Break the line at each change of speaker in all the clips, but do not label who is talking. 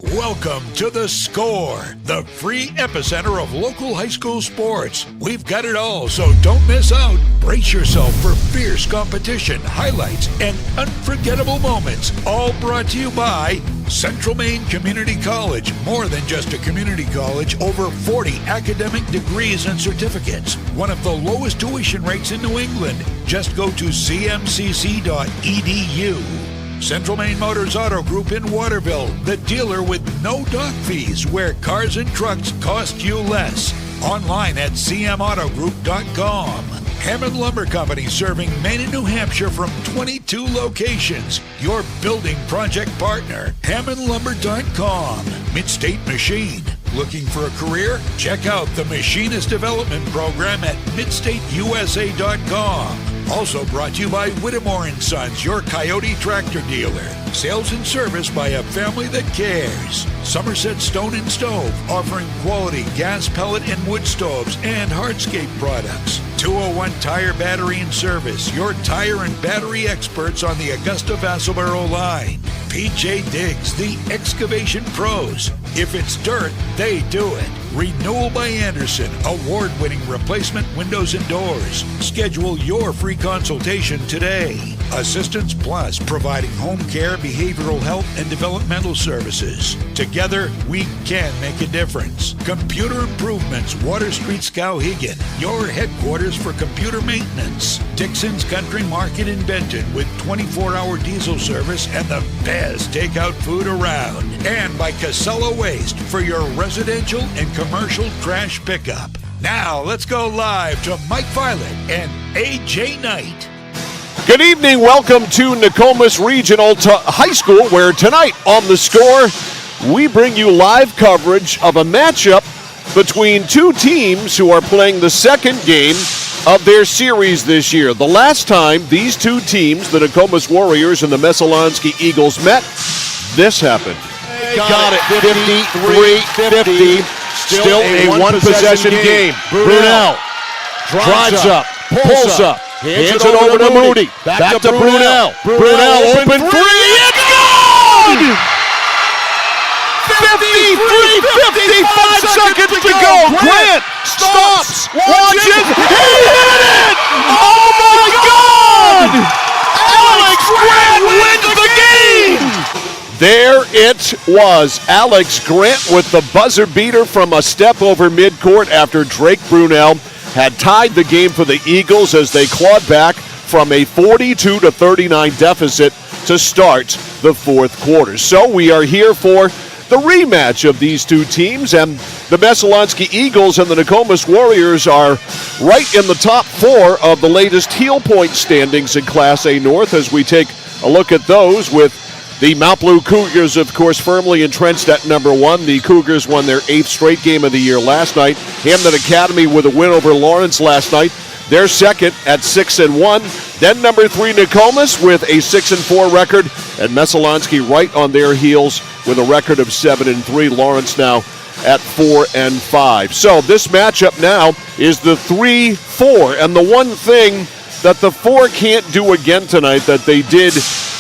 Welcome to The Score, the free epicenter of local high school sports. We've got it all, so don't miss out. Brace yourself for fierce competition, highlights, and unforgettable moments. All brought to you by Central Maine Community College. More than just a community college, over 40 academic degrees and certificates. One of the lowest tuition rates in New England. Just go to cmcc.edu. Central Maine Motors Auto Group in Waterville, the dealer with no dock fees, where cars and trucks cost you less. Online at cmautogroup.com. Hammond Lumber Company, serving Maine and New Hampshire from 22 locations. Your building project partner, hammondlumber.com. Midstate Machine. Looking for a career? Check out the Machinist Development Program at midstateusa.com. Also brought to you by Whittemore & Sons, your Coyote tractor dealer. Sales and service by a family that cares. Somerset Stone & Stove, offering quality gas, pellet, and wood stoves and hardscape products. 201 Tire, Battery and Service, your tire and battery experts on the Augusta-Vassalboro line. PJ Diggs, the excavation pros. If it's dirt, they do it. Renewal by Anderson, award-winning replacement windows and doors. Schedule your free consultation today. Assistance Plus, providing home care, behavioral health, and developmental services. Together, we can make a difference. Computer Improvements, Water Street, Skowhegan, your headquarters for computer maintenance. Dixon's Country Market in Benton, with 24-hour diesel service and the best takeout food around. And by Casella Waste, for your residential and commercial trash pickup. Now, let's go live to Mike Violet and AJ Knight.
Good evening. Welcome to Nokomis Regional High School, where tonight on The Score, we bring you live coverage of a matchup between two teams who are playing the second game of their series this year. The last time these two teams, the Nokomis Warriors and the Messalonskee Eagles, met, this happened. Got it. 53-50. Still a one-possession game. Brunel drives up, pulls up, hands it over to Moody. Back to Brunel. Brunel open three. It's good! 53-50, 5 seconds to go. Grant stops, watches, he hit it! Oh my God! Alex Grant wins the game! There it was. Alex Grant with the buzzer beater from a step over midcourt after Drake Brunel had tied the game for the Eagles as they clawed back from a 42-39 deficit to start the fourth quarter. So we are here for the rematch of these two teams, and the Messalonskee Eagles and the Nokomis Warriors are right in the top four of the latest heel point standings in Class A North as we take a look at those, with the Mount Blue Cougars, of course, firmly entrenched at number one. The Cougars won their 8th straight game of the year last night. Hamden Academy with a win over Lawrence last night. They're second at 6-1. Then number 3, Nokomis with a 6-4 record. And Messalonskee right on their heels with a record of 7-3. Lawrence now at 4-5. So this matchup now is the 3-4. And the one thing that the 4 can't do again tonight that they did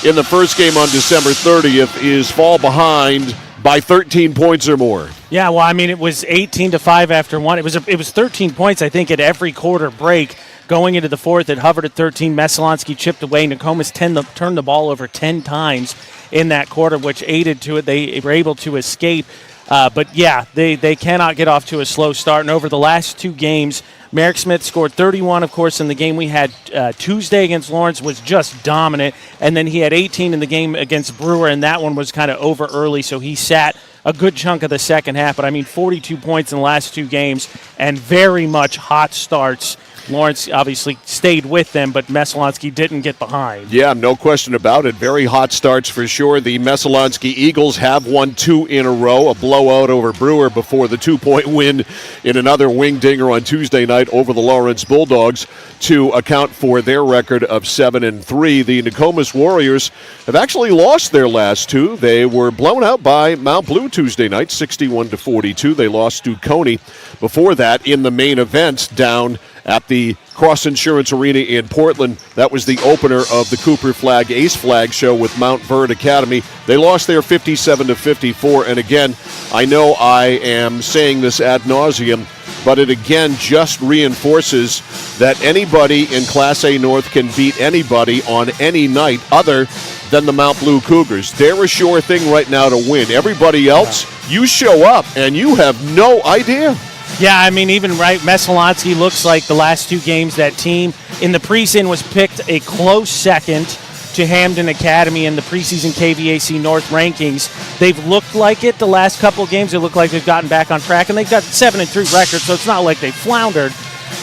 in the first game on December 30th is fall behind by 13 points or more.
Yeah, well, I mean, it was 18-5 after one. It was 13 points, I think, at every quarter break. Going into the fourth, it hovered at 13. Messalonskee chipped away. Nokomis turned the ball over 10 times in that quarter, which aided to it. They were able to escape. But, yeah, they cannot get off to a slow start. And over the last two games, Merrick Smith scored 31, of course, in the game we had Tuesday against Lawrence, was just dominant. And then he had 18 in the game against Brewer, and that one was kind of over early, so he sat a good chunk of the second half. But, I mean, 42 points in the last two games and very much hot starts. Lawrence obviously stayed with them, but Messalonskee didn't get behind.
Yeah, no question about it. Very hot starts for sure. The Messalonskee Eagles have won 2 in a row, a blowout over Brewer before the 2-point win in another wing dinger on Tuesday night over the Lawrence Bulldogs to account for their record of 7-3. The Nokomis Warriors have actually lost their last 2. They were blown out by Mount Blue Tuesday night, 61-42. They lost to Coney before that in the main event, down at the Cross Insurance Arena in Portland. That was the opener of the Cooper Flag Ace Flag show with Mount Vernon Academy. They lost there 57-54, and again, I know I am saying this ad nauseum, but it again just reinforces that anybody in Class A North can beat anybody on any night other than the Mount Blue Cougars. They're a sure thing right now to win. Everybody else, you show up and you have no idea.
Yeah, I mean, even right, Messalonskee looks like the last two games that team in the preseason was picked a close second to Hamden Academy in the preseason KVAC North rankings. They've looked like it the last couple of games. They look like they've gotten back on track, and they've got 7-3 record, so it's not like they floundered.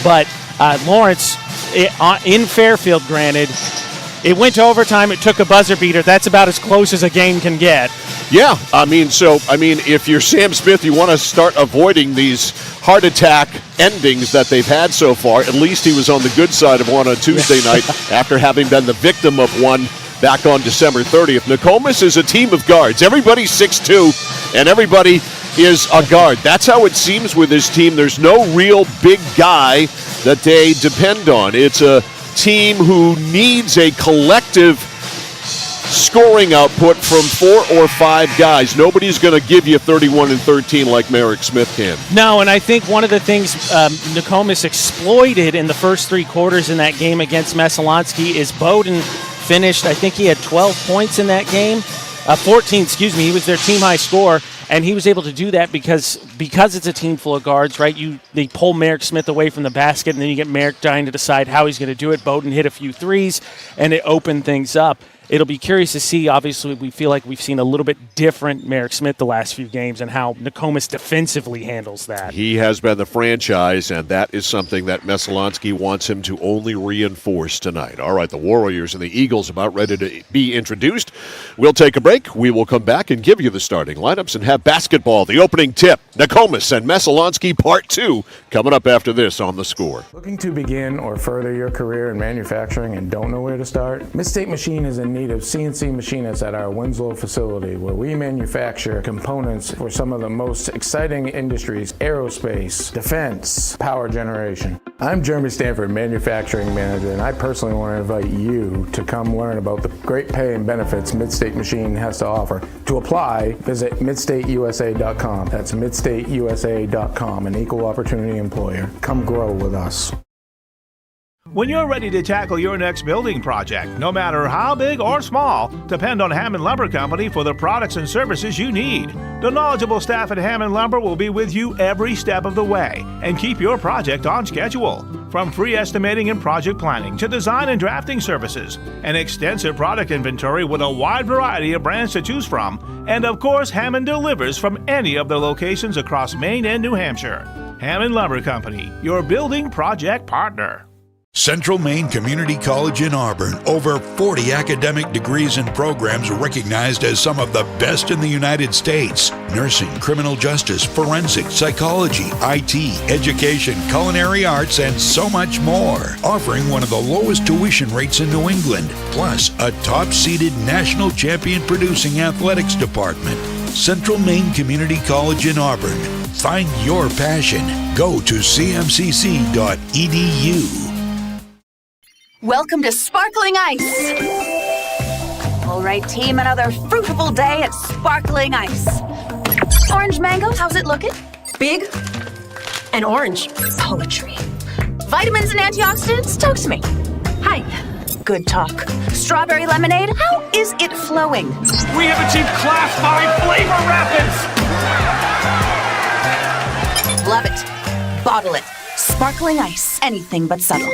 But Lawrence, in Fairfield, granted, it went to overtime. It took a buzzer beater. That's about as close as a game can get.
Yeah, I mean, if you're Sam Smith, you want to start avoiding these heart attack endings that they've had so far. At least he was on the good side of one on Tuesday night after having been the victim of one back on December 30th. Nokomis is a team of guards. Everybody's 6'2", and everybody is a guard. That's how it seems with this team. There's no real big guy that they depend on. It's a team who needs a collective scoring output from 4 or 5 guys. Nobody's going to give you 31 and 13 like Merrick Smith can.
No, and I think one of the things Nokomis exploited in the first 3 quarters in that game against Messalonskee is Bowden finished, I think he had 12 points in that game. 14, he was their team high scorer, and he was able to do that because it's a team full of guards, right? They pull Merrick Smith away from the basket, and then you get Merrick trying to decide how he's going to do it. Bowden hit a few threes, and it opened things up. It'll be curious to see. Obviously, we feel like we've seen a little bit different Merrick Smith the last few games and how Nokomis defensively handles that.
He has been the franchise, and that is something that Messalonskee wants him to only reinforce tonight. All right, the Warriors and the Eagles about ready to be introduced. We'll take a break. We will come back and give you the starting lineups and have basketball, the opening tip, Nokomis and Messalonskee Part 2, coming up after this on The Score.
Looking to begin or further your career in manufacturing and don't know where to start? Mid-State Machine is in need of CNC machinists at our Winslow facility, where we manufacture components for some of the most exciting industries: aerospace, defense, power generation. I'm Jeremy Stanford, manufacturing manager, and I personally want to invite you to come learn about the great pay and benefits Mid-State Machine has to offer. To apply, visit midstateusa.com. That's midstateusa.com, an equal opportunity employer. Come grow with us.
When you're ready to tackle your next building project, no matter how big or small, depend on Hammond Lumber Company for the products and services you need. The knowledgeable staff at Hammond Lumber will be with you every step of the way and keep your project on schedule. From free estimating and project planning to design and drafting services, an extensive product inventory with a wide variety of brands to choose from, and of course, Hammond delivers from any of the locations across Maine and New Hampshire. Hammond Lumber Company, your building project partner.
Central Maine Community College in Auburn. Over 40 academic degrees and programs recognized as some of the best in the United States. Nursing, criminal justice, forensic, psychology, IT, education, culinary arts, and so much more. Offering one of the lowest tuition rates in New England. Plus, a top-seeded national champion producing athletics department. Central Maine Community College in Auburn. Find your passion. Go to cmcc.edu.
Welcome to Sparkling Ice. All right, team, another fruitful day at Sparkling Ice. Orange mango, how's it looking? Big and orange. Poetry. Vitamins and antioxidants, talk to me. Hi. Good talk. Strawberry lemonade, how is it flowing?
We have achieved Class 5 flavor rapids!
Love it. Bottle it. Sparkling Ice, anything but subtle.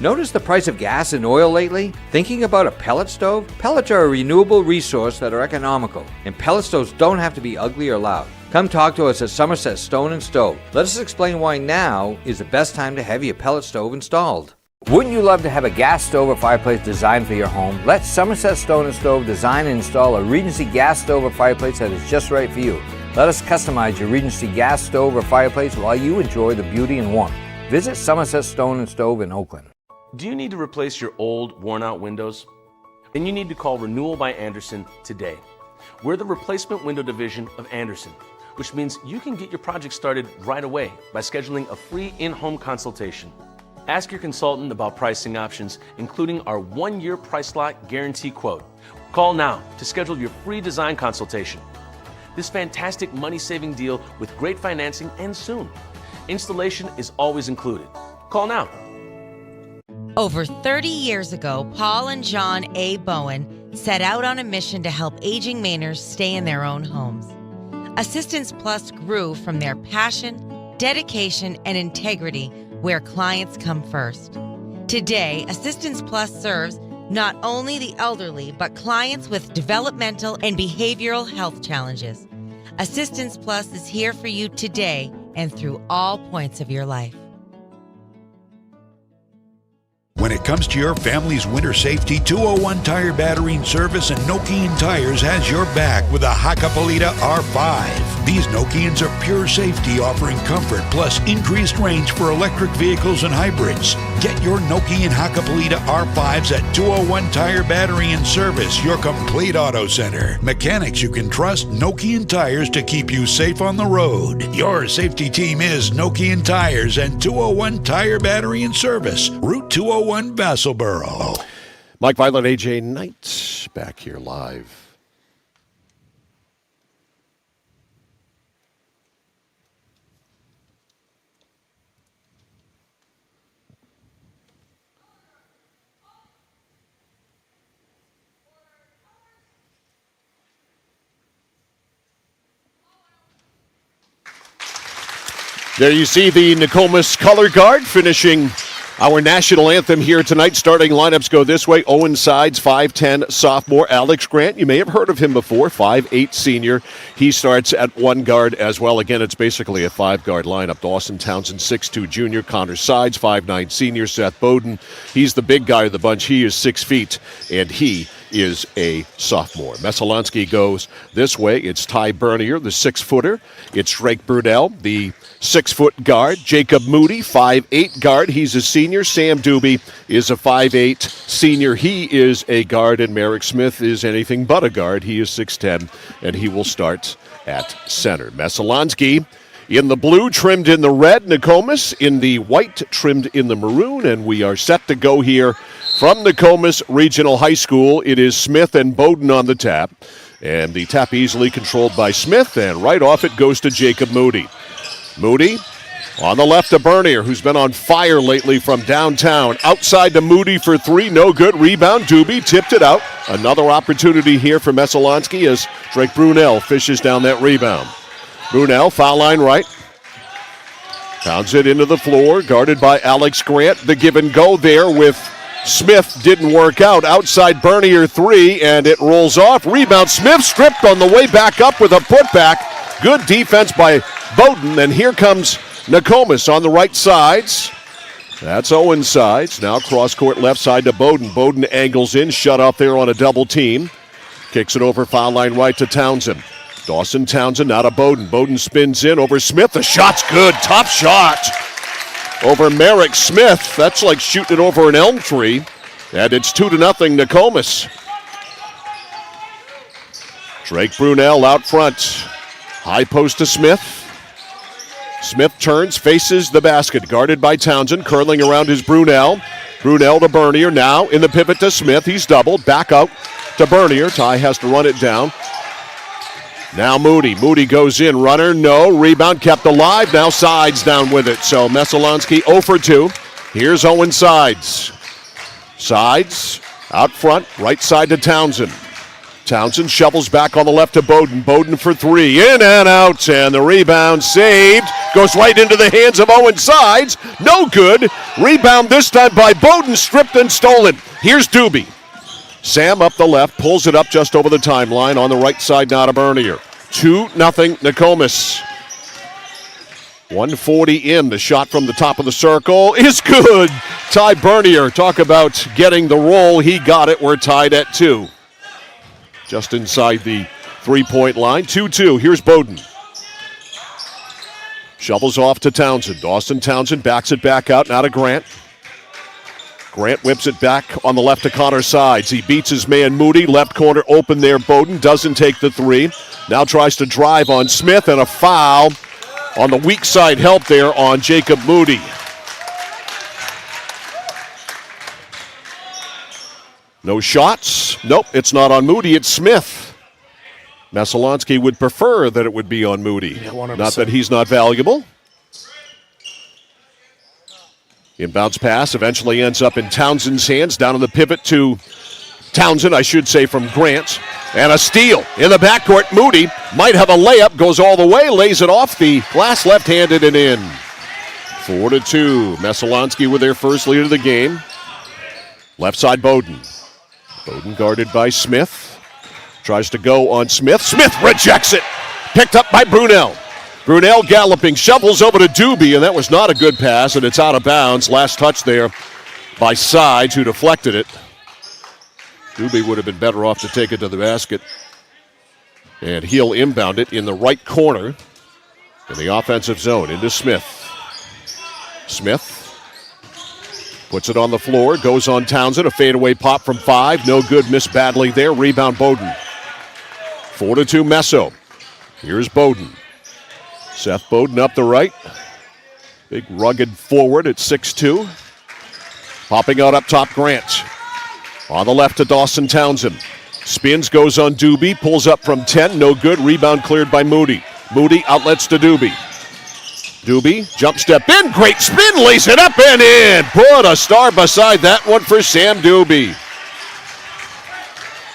Notice the price of gas and oil lately? Thinking about a pellet stove? Pellets are a renewable resource that are economical, and pellet stoves don't have to be ugly or loud. Come talk to us at Somerset Stone & Stove. Let us explain why now is the best time to have your pellet stove installed. Wouldn't you love to have a gas stove or fireplace designed for your home? Let Somerset Stone & Stove design and install a Regency gas stove or fireplace that is just right for you. Let us customize your Regency gas stove or fireplace while you enjoy the beauty and warmth. Visit Somerset Stone & Stove in Oakland.
Do you need to replace your old, worn-out windows? Then you need to call Renewal by Andersen today. We're the replacement window division of Andersen. which means you can get your project started right away by scheduling a free in-home consultation. Ask your consultant about pricing options, including our 1-year price lock guarantee quote. Call now to schedule your free design consultation. This fantastic money-saving deal with great financing ends soon. Installation is always included. Call now.
Over 30 years ago, Paul and John A. Bowen set out on a mission to help aging Mainers stay in their own homes. Assistance Plus grew from their passion, dedication, and integrity where clients come first. Today, Assistance Plus serves not only the elderly, but clients with developmental and behavioral health challenges. Assistance Plus is here for you today and through all points of your life.
When it comes to your family's winter safety, 201 Tire Battery and Service and Nokian Tires has your back with a Hakkapeliitta R5. These Nokians are pure safety, offering comfort plus increased range for electric vehicles and hybrids. Get your Nokian Hakkapeliitta R5s at 201 Tire Battery and Service, your complete auto center. Mechanics you can trust, Nokian Tires to keep you safe on the road. Your safety team is Nokian Tires and 201 Tire Battery and Service, Route 201 Vassalboro.
Mike Violet, AJ Knight, back here live. There you see the Nokomis color guard finishing our national anthem here tonight. Starting lineups go this way. Owen Sides, 5'10", sophomore. Alex Grant, you may have heard of him before, 5'8", senior. He starts at one guard as well. Again, it's basically a five-guard lineup. Dawson Townsend, 6'2", junior. Connor Sides, 5'9", senior. Seth Bowden, he's the big guy of the bunch. He is 6 feet, and he is a sophomore. Messalonskee goes this way. It's Ty Bernier, the 6-footer. It's Drake Brunell, the 6-foot guard. Jacob Moody, 5'8", guard. He's a senior. Sam Doobie is a 5'8", senior. He is a guard. And Merrick Smith is anything but a guard. He is 6'10", and he will start at center. Messalonskee in the blue, trimmed in the red. Nokomis in the white, trimmed in the maroon. And we are set to go here from Nokomis Regional High School. It is Smith and Bowden on the tap. And the tap easily controlled by Smith. And right off it goes to Jacob Moody. Moody on the left to Bernier, who's been on fire lately from downtown. Outside to Moody for three, no good. Rebound, Doobie tipped it out. Another opportunity here for Messalonskee as Drake Brunell fishes down that rebound. Brunell, foul line right. Pounds it into the floor, guarded by Alex Grant. The give and go there with Smith didn't work out. Outside Bernier, three, and it rolls off. Rebound, Smith stripped on the way back up with a putback. Good defense by Bowden, and here comes Nokomis on the right sides. That's Owen Sides. Now cross-court left side to Bowden. Bowden angles in, shut off there on a double team. Kicks it over foul line right to Townsend. Dawson Townsend now to Bowden. Bowden spins in over Smith. The shot's good. Top shot over Merrick Smith. That's like shooting it over an elm tree. And it's 2-0 Nokomis. Drake Brunell out front. High post to Smith. Smith turns, faces the basket. Guarded by Townsend. Curling around is Brunell. Brunell to Bernier. Now in the pivot to Smith. He's doubled. Back out to Bernier. Ty has to run it down. Now Moody. Moody goes in. Runner, no. Rebound kept alive. Now Sides down with it. So Messalonskee 0 for 2. Here's Owen Sides. Sides out front. Right side to Townsend. Townsend shovels back on the left to Bowden. Bowden for three. In and out. And the rebound saved. Goes right into the hands of Owen Sides. No good. Rebound this time by Bowden. Stripped and stolen. Here's Doobie. Sam up the left, pulls it up just over the timeline on the right side now to Bernier. 2-0 Nokomis. 140 in. The shot from the top of the circle is good. Ty Bernier, talk about getting the roll. He got it. We're tied at 2. Just inside the three-point line. 2-2. Here's Bowden. Shovels off to Townsend. Dawson Townsend backs it back out now to Grant. Grant whips it back on the left to Connor sides. He beats his man Moody. Left corner open there. Bowden doesn't take the three. Now tries to drive on Smith, and a foul on the weak side help there on Jacob Moody. No shots. Nope, it's not on Moody. It's Smith. Messalonskee would prefer that it would be on Moody.
Yeah, 100%.
Not that he's not valuable. Inbounds pass eventually ends up in Townsend's hands. Down on the pivot to Townsend, I should say, from Grant. And a steal in the backcourt. Moody might have a layup. Goes all the way. Lays it off the glass left-handed and in. 4-2. Messalonskee with their first lead of the game. Left side Bowden. Bowden guarded by Smith. Tries to go on Smith. Smith rejects it. Picked up by Brunel. Brunel galloping, shovels over to Doobie, and that was not a good pass, and it's out of bounds. Last touch there by Sides, who deflected it. Doobie would have been better off to take it to the basket. And he'll inbound it in the right corner in the offensive zone into Smith. Smith puts it on the floor, goes on Townsend, a fadeaway pop from 5. No good, missed badly there. Rebound Bowden. 4-2 Messo. Here's Bowden. Seth Bowden up the right. Big rugged forward at 6'2". Popping out up top, Grant. On the left to Dawson Townsend. Spins, goes on Doobie, pulls up from 10, no good. Rebound cleared by Moody. Moody outlets to Doobie. Doobie, jump step in, great spin, lays it up and in. Put a star beside that one for Sam Doobie.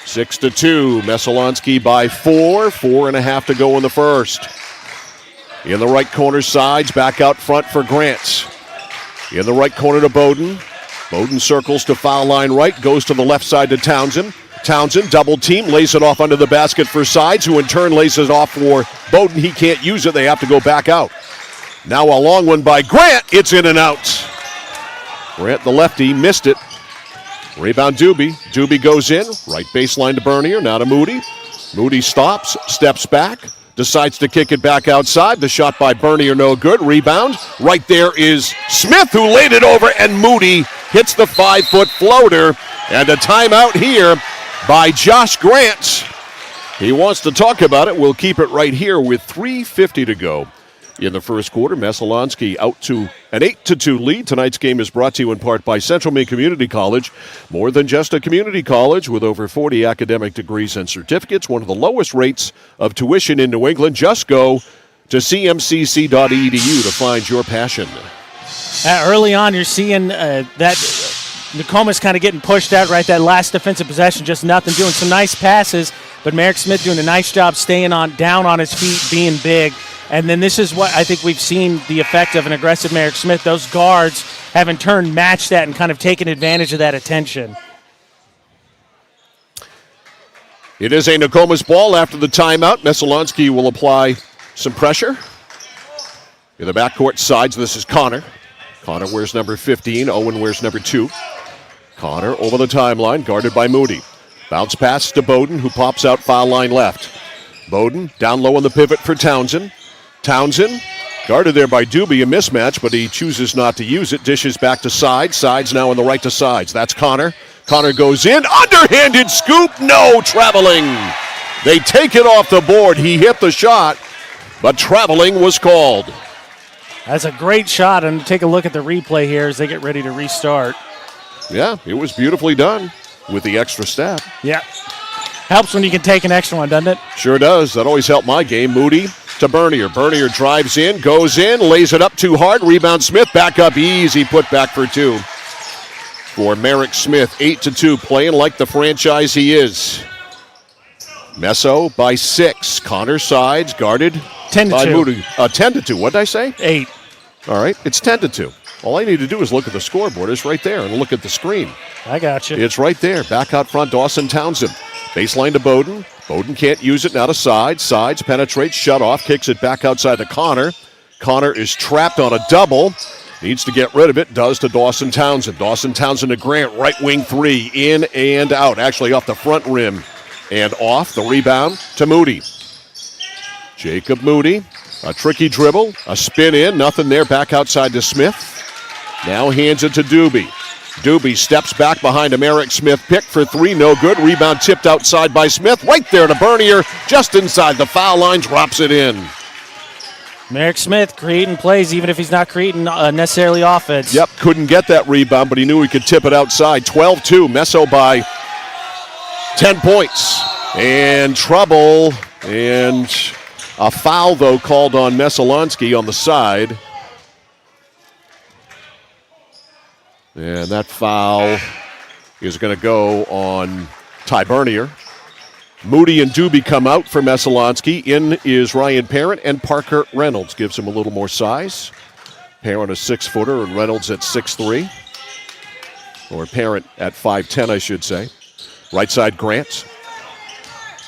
6-2, Messalonskee by 4, 4.5 to go in the first. In the right corner, Sides, back out front for Grant. In the right corner to Bowden. Bowden circles to foul line right, goes to the left side to Townsend. Townsend, double team, lays it off under the basket for Sides, who in turn lays it off for Bowden. He can't use it, they have to go back out. Now a long one by Grant, it's in and out. Grant, the lefty, missed it. Rebound Doobie. Doobie goes in, right baseline to Bernier, now to Moody. Moody stops, steps back. Decides to kick it back outside. The shot by Bernier, no good. Rebound. Right there is Smith, who laid it over, and Moody hits the 5-foot floater. And a timeout here by Josh Grant. He wants to talk about it. We'll keep it right here with 3:50 to go in the first quarter. Messalonskee out to an 8-2 lead. Tonight's game is brought to you in part by Central Maine Community College. More than just a community college, with over 40 academic degrees and certificates, one of the lowest rates of tuition in New England. Just go to cmcc.edu to find your passion.
Early on, you're seeing that Nokomis kind of getting pushed out, right? That last defensive possession, just nothing, doing some nice passes, but Merrick Smith doing a nice job staying down on his feet, being big. And then this is what I think we've seen the effect of an aggressive Merrick Smith. Those guards have in turn matched that and kind of taken advantage of that attention.
It is a Nokomis ball after the timeout. Messalonskee will apply some pressure. In the backcourt Sides, this is Connor. Connor wears number 15. Owen wears number 2. Connor over the timeline, guarded by Moody. Bounce pass to Bowden, who pops out foul line left. Bowden down low on the pivot for Townsend. Townsend, guarded there by Doobie, a mismatch, but he chooses not to use it. Dishes back to Sides. Sides now on the right to Sides. That's Connor. Connor goes in. Underhanded scoop. No, traveling. They take it off the board. He hit the shot, but traveling was called.
That's a great shot, and take a look at the replay here as they get ready to restart.
Yeah, it was beautifully done with the extra step.
Yeah. Helps when you can take an extra one, doesn't it?
Sure does. That always helped my game. Moody to Bernier. Bernier drives in, goes in, lays it up too hard. Rebound Smith, back up easy, put back for 2. For Merrick Smith, 8-2, playing like the franchise he is. Messo by 6. Connor Sides, guarded
10-2.
by Moody. 10-2, what did I say?
8.
All right, it's 10-2. All I need to do is look at the scoreboard. It's right there, and look at the screen.
I got you.
It's right there. Back out front, Dawson Townsend. Baseline to Bowden. Bowden can't use it, now to Sides. Sides penetrates, shut off, kicks it back outside to Connor. Connor is trapped on a double. Needs to get rid of it, does to Dawson Townsend. Dawson Townsend to Grant, right wing 3, in and out. Actually off the front rim and off. The rebound to Moody. Jacob Moody, a tricky dribble, a spin in, nothing there, back outside to Smith. Now hands it to Doobie. Doobie steps back behind him. Eric Smith pick for three, no good. Rebound tipped outside by Smith. Right there to Bernier, just inside the foul line, drops it in.
Merrick Smith creating plays, even if he's not creating necessarily offense.
Yep, couldn't get that rebound, but he knew he could tip it outside. 12-2, Meso by 10 points. And trouble, and a foul, though, called on Messalonskee on the side. And that foul is going to go on Ty Bernier. Moody and Doobie come out for Messalonskee. In is Ryan Parent, and Parker Reynolds gives him a little more size. Parent a 6-footer and Reynolds at 6'3". Or Parent at 5'10", I should say. Right side, Grant.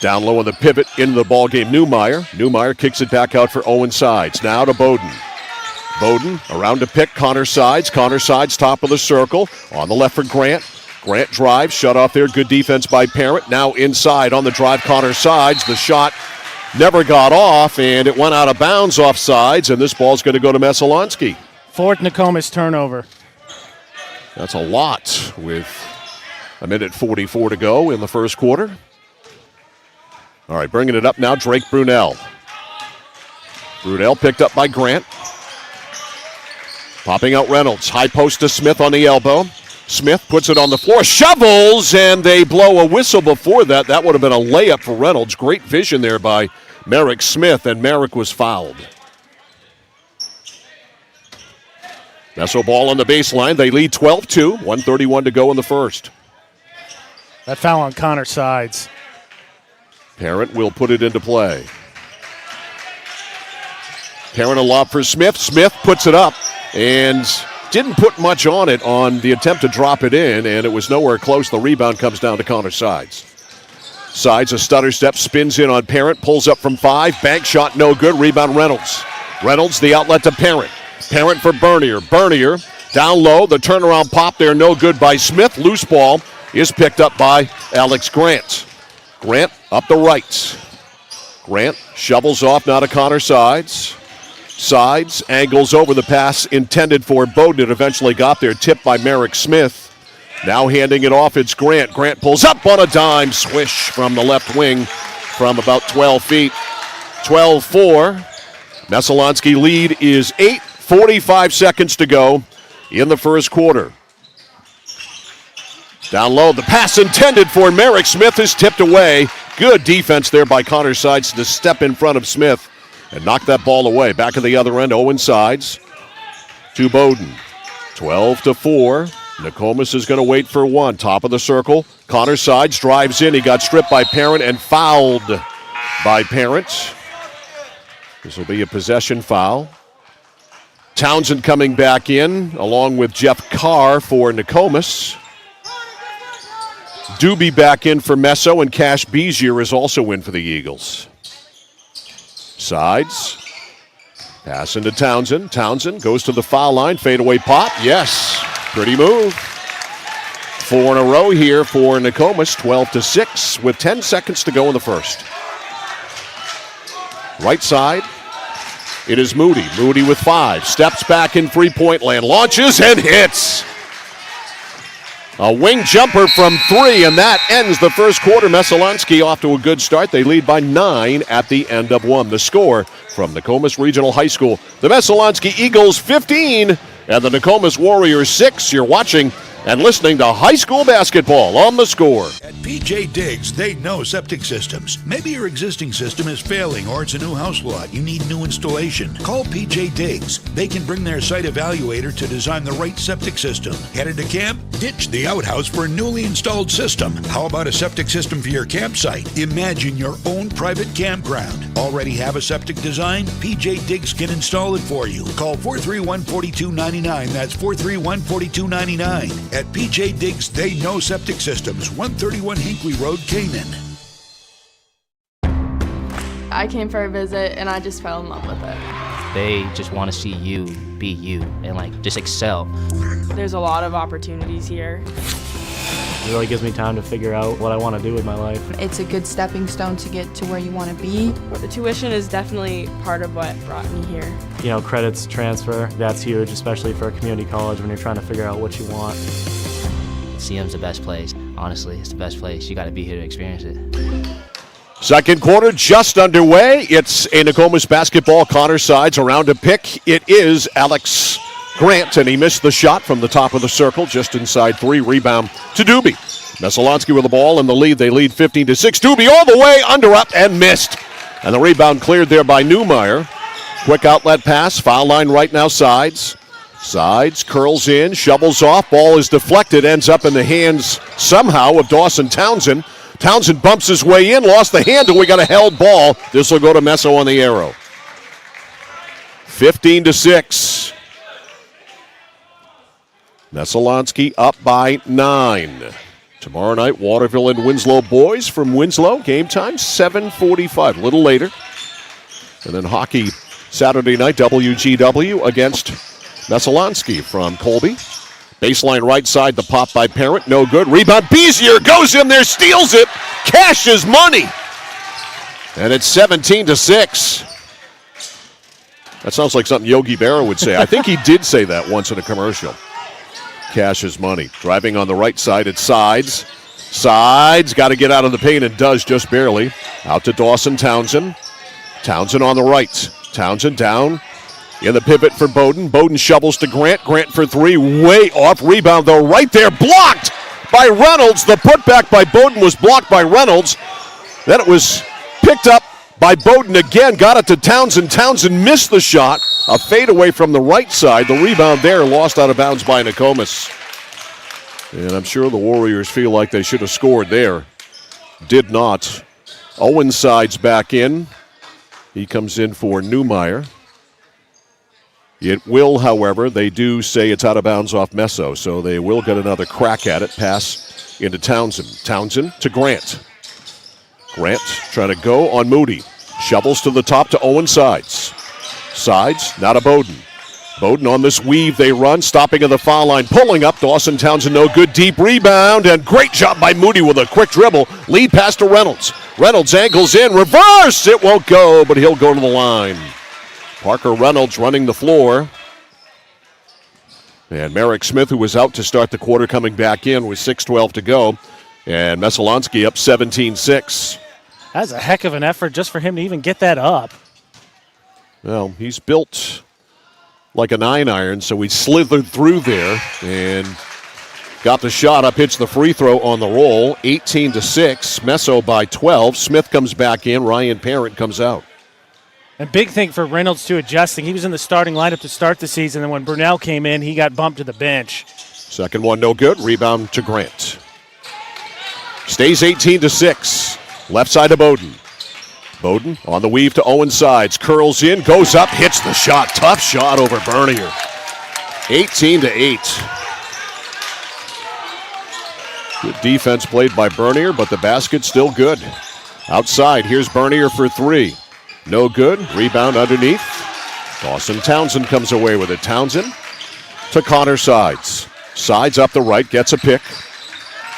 Down low on the pivot, into the ball game, Newmeyer. Newmeyer kicks it back out for Owen Sides. Now to Bowden. Bowden around to pick Connor Sides. Connor Sides top of the circle. On the left for Grant. Grant drives, shut off there. Good defense by Parent. Now inside on the drive, Connor Sides. The shot never got off, and it went out of bounds off Sides, and this ball's going to go to Messalonskee.
Fourth Nokomis turnover.
That's a lot with a minute 44 to go in the first quarter. All right, bringing it up now, Drake Brunel. Brunel picked up by Grant. Popping out Reynolds. High post to Smith on the elbow. Smith puts it on the floor, shovels, and they blow a whistle before that. That would have been a layup for Reynolds. Great vision there by Merrick Smith, and Merrick was fouled. Meso ball on the baseline. They lead 12-2, 1:31 to go in the first.
That foul on Connor Sides.
Parent will put it into play. Parent a lob for Smith. Smith puts it up and didn't put much on it on the attempt to drop it in, and it was nowhere close. The rebound comes down to Connor Sides. Sides a stutter step, spins in on Parent, pulls up from 5. Bank shot no good. Rebound Reynolds. Reynolds the outlet to Parent. Parent for Bernier. Bernier down low. The turnaround pop there no good by Smith. Loose ball is picked up by Alex Grant. Grant up the right. Grant shovels off now to Connor Sides. Sides angles over the pass intended for Bowden. It eventually got there, tipped by Merrick Smith. Now handing it off, it's Grant. Grant pulls up on a dime, swish from the left wing from about 12 feet. 12-4. Messalonskee lead is 8, 45 seconds to go in the first quarter. Down low, the pass intended for Merrick Smith is tipped away. Good defense there by Connor Sides to step in front of Smith and knock that ball away. Back at the other end, Owen Sides to Bowden. 12-4. Nokomis is going to wait for one. Top of the circle. Connor Sides drives in. He got stripped by Parent and fouled by Parent. This will be a possession foul. Townsend coming back in along with Jeff Carr for Nokomis. Doobie back in for Meso, and Cash Bezier is also in for the Eagles. Sides. Pass into Townsend. Townsend goes to the foul line. Fadeaway pop. Yes. Pretty move. 4 in a row here for Nokomis. 12-6 with 10 seconds to go in the first. Right side. It is Moody. Moody with 5. Steps back in three-point land. Launches and hits. A wing jumper from 3, and that ends the first quarter. Messalonskee off to a good start. They lead by 9 at the end of 1. The score from Nokomis Regional High School. The Messalonskee Eagles 15 and the Nokomis Warriors 6. You're watching and listening to high school basketball on The Score.
At PJ Diggs, they know septic systems. Maybe your existing system is failing or it's a new house lot. You need new installation. Call PJ Diggs. They can bring their site evaluator to design the right septic system. Headed to camp? Ditch the outhouse for a newly installed system. How about a septic system for your campsite? Imagine your own private campground. Already have a septic design? PJ Diggs can install it for you. Call 431-4299. That's 431-4299. At PJ Diggs, they know septic systems. 131 Hinkley Road, Canaan.
I came for a visit and I just fell in love with it.
They just want to see you be you and just excel.
There's a lot of opportunities here.
It really gives me time to figure out what I want to do with my life.
It's a good stepping stone to get to where you want to be.
The tuition is definitely part of what brought me here.
Credits transfer, that's huge, especially for a community college when you're trying to figure out what you want.
Coliseum's the best place. Honestly, it's the best place. You got to be here to experience it.
Second quarter just underway. It's a Nokomis basketball. Connor sides around a pick. It is Alex Grant, and he missed the shot from the top of the circle, just inside 3. Rebound to Doobie. Messalonskee with the ball in the lead. They lead 15-6. Doobie all the way, under up, and missed. And the rebound cleared there by Newmeyer. Quick outlet pass. Foul line right now, Sides. Sides, curls in, shovels off. Ball is deflected, ends up in the hands somehow of Dawson Townsend. Townsend bumps his way in, lost the handle. We got a held ball. This will go to Messo on the arrow. 15-6. Messalonskee up by 9. Tomorrow night, Waterville and Winslow boys from Winslow. Game time, 7:45, a little later. And then hockey Saturday night, WGW against Messalonskee from Colby. Baseline right side, the pop by Parent, no good. Rebound, Bezier goes in there, steals it, cashes money. And it's 17-6. That sounds like something Yogi Berra would say. I think he did say that once in a commercial. Cashes money. Driving on the right side, it's Sides. Sides, got to get out of the paint and does just barely. Out to Dawson Townsend. Townsend on the right. Townsend down in the pivot for Bowden. Bowden shovels to Grant. Grant for 3, way off. Rebound, though, right there. Blocked by Reynolds. The putback by Bowden was blocked by Reynolds. Then it was picked up by Bowden again. Got it to Townsend. Townsend missed the shot. A fadeaway from the right side. The rebound there lost out of bounds by Nokomis. And I'm sure the Warriors feel like they should have scored there. Did not. Owen Sides back in. He comes in for Newmeyer. It will, however, they do say it's out of bounds off Messo, so they will get another crack at it. Pass into Townsend. Townsend to Grant. Grant trying to go on Moody. Shovels to the top to Owen Sides. Sides, now to Bowden. Bowden on this weave, they run, stopping at the foul line, pulling up. Dawson Townsend, no good, deep rebound, and great job by Moody with a quick dribble. Lead pass to Reynolds. Reynolds angles in, reverse, it won't go, but he'll go to the line. Parker Reynolds running the floor. And Merrick Smith, who was out to start the quarter, coming back in with 6:12 to go. And Messalonskee up 17-6.
That's a heck of an effort just for him to even get that up.
Well, he's built like a 9-iron, so he slithered through there and got the shot up, hits the free throw on the roll. 18-6, Messo by 12. Smith comes back in, Ryan Parent comes out.
A big thing for Reynolds, too, adjusting. He was in the starting lineup to start the season, and when Brunel came in, he got bumped to the bench.
Second one, no good. Rebound to Grant. Stays 18-6. Left side to Bowden. Bowden on the weave to Owen Sides. Curls in, goes up, hits the shot. Tough shot over Bernier. 18-8. Good defense played by Bernier, but the basket's still good. Outside, here's Bernier for 3. No good. Rebound underneath. Dawson Townsend comes away with it. Townsend to Connor Sides. Sides up the right, gets a pick.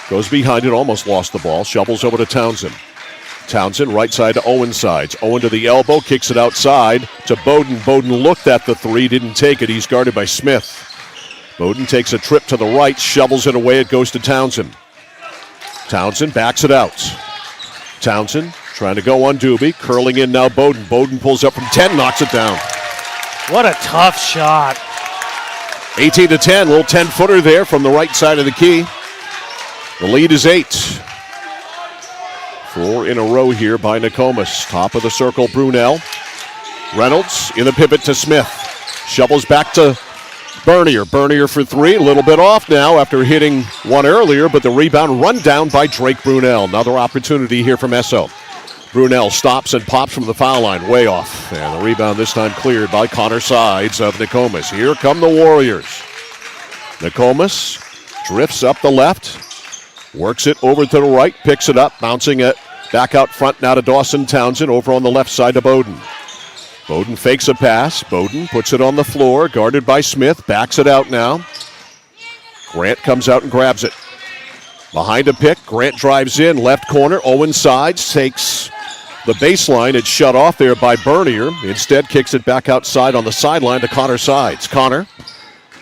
Goes behind it, almost lost the ball. Shovels over to Townsend. Townsend, right side to Owen Sides. Owen to the elbow, kicks it outside to Bowden. Bowden looked at the 3, didn't take it. He's guarded by Smith. Bowden takes a trip to the right, shovels it away. It goes to Townsend. Townsend backs it out. Townsend trying to go on Doobie. Curling in now Bowden. Bowden pulls up from 10, knocks it down.
What a tough shot.
18-10, little 10-footer there from the right side of the key. The lead is 8. 4 in a row here by Nokomis. Top of the circle, Brunel. Reynolds in the pivot to Smith. Shovels back to Bernier. Bernier for 3, a little bit off now after hitting one earlier, but the rebound run down by Drake Brunel. Another opportunity here from Esso. Brunel stops and pops from the foul line, way off. And the rebound this time cleared by Connor Sides of Nokomis. Here come the Warriors. Nokomis drifts up the left, works it over to the right, picks it up, bouncing it back out front now to Dawson Townsend, over on the left side to Bowden. Bowden fakes a pass. Bowden puts it on the floor, guarded by Smith, backs it out now. Grant comes out and grabs it. Behind a pick, Grant drives in, left corner. Owen Sides takes the baseline. It's shut off there by Bernier. Instead, kicks it back outside on the sideline to Connor Sides. Connor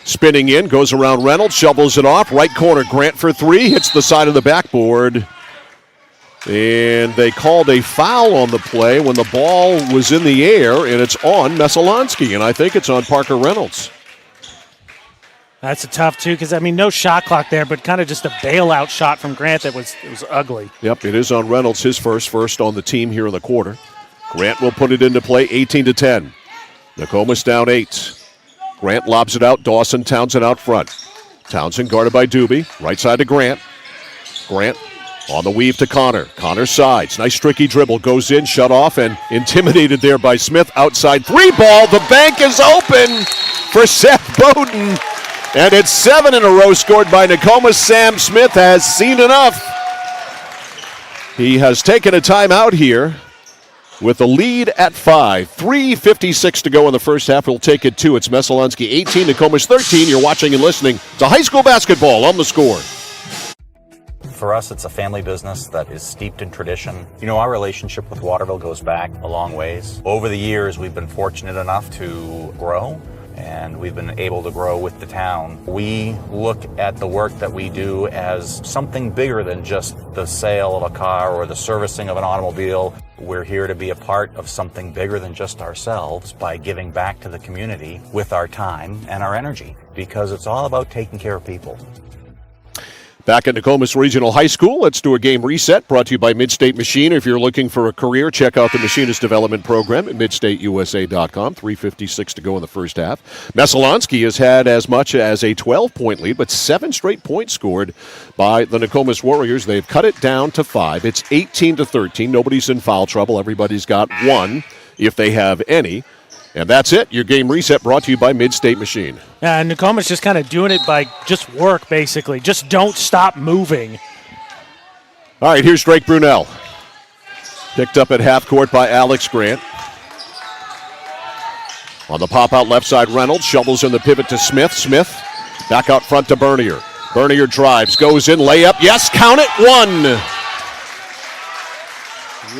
Spinning in, goes around Reynolds, shovels it off. Right corner, Grant for three, hits the side of the backboard. And they called a foul on the play when the ball was in the air, and it's on Messalonskee, and I think it's on Parker Reynolds.
That's a tough, too, because, no shot clock there, but kind of just a bailout shot from Grant that was ugly.
Yep, it is on Reynolds, his first on the team here in the quarter. Grant will put it into play, 18-10. Nokomis down 8. Grant lobs it out, Dawson, Townsend out front. Townsend guarded by Doobie, right side to Grant. Grant on the weave to Connor. Connor sides. Nice tricky dribble. Goes in, shut off, and intimidated there by Smith. Outside three ball. The bank is open for Seth Bowden. And it's 7 in a row scored by Nokomis. Sam Smith has seen enough. He has taken a timeout here with a lead at 5. 3:56 to go in the first half. We'll take it 2. It's Messalonskee 18, Nokomis 13. You're watching and listening to high school basketball on The Score.
For us, it's a family business that is steeped in tradition. Our relationship with Waterville goes back a long ways. Over the years, we've been fortunate enough to grow, and we've been able to grow with the town. We look at the work that we do as something bigger than just the sale of a car or the servicing of an automobile. We're here to be a part of something bigger than just ourselves by giving back to the community with our time and our energy, because it's all about taking care of people.
Back at Nokomis Regional High School, let's do a game reset brought to you by Midstate Machine. If you're looking for a career, check out the Machinist Development Program at midstateusa.com. 3:56 to go in the first half. Messalonskee has had as much as a 12-point lead, but 7 straight points scored by the Nokomis Warriors. They've cut it down to 5. It's 18-13. Nobody's in foul trouble. Everybody's got 1 if they have any. And that's it. Your game reset brought to you by Midstate Machine.
Yeah, Nokomis just kind of doing it by just work, basically. Just don't stop moving.
All right, here's Drake Brunel. Picked up at half court by Alex Grant. On the pop-out left side, Reynolds shovels in the pivot to Smith. Smith back out front to Bernier. Bernier drives, goes in, layup. Yes, count it, 1.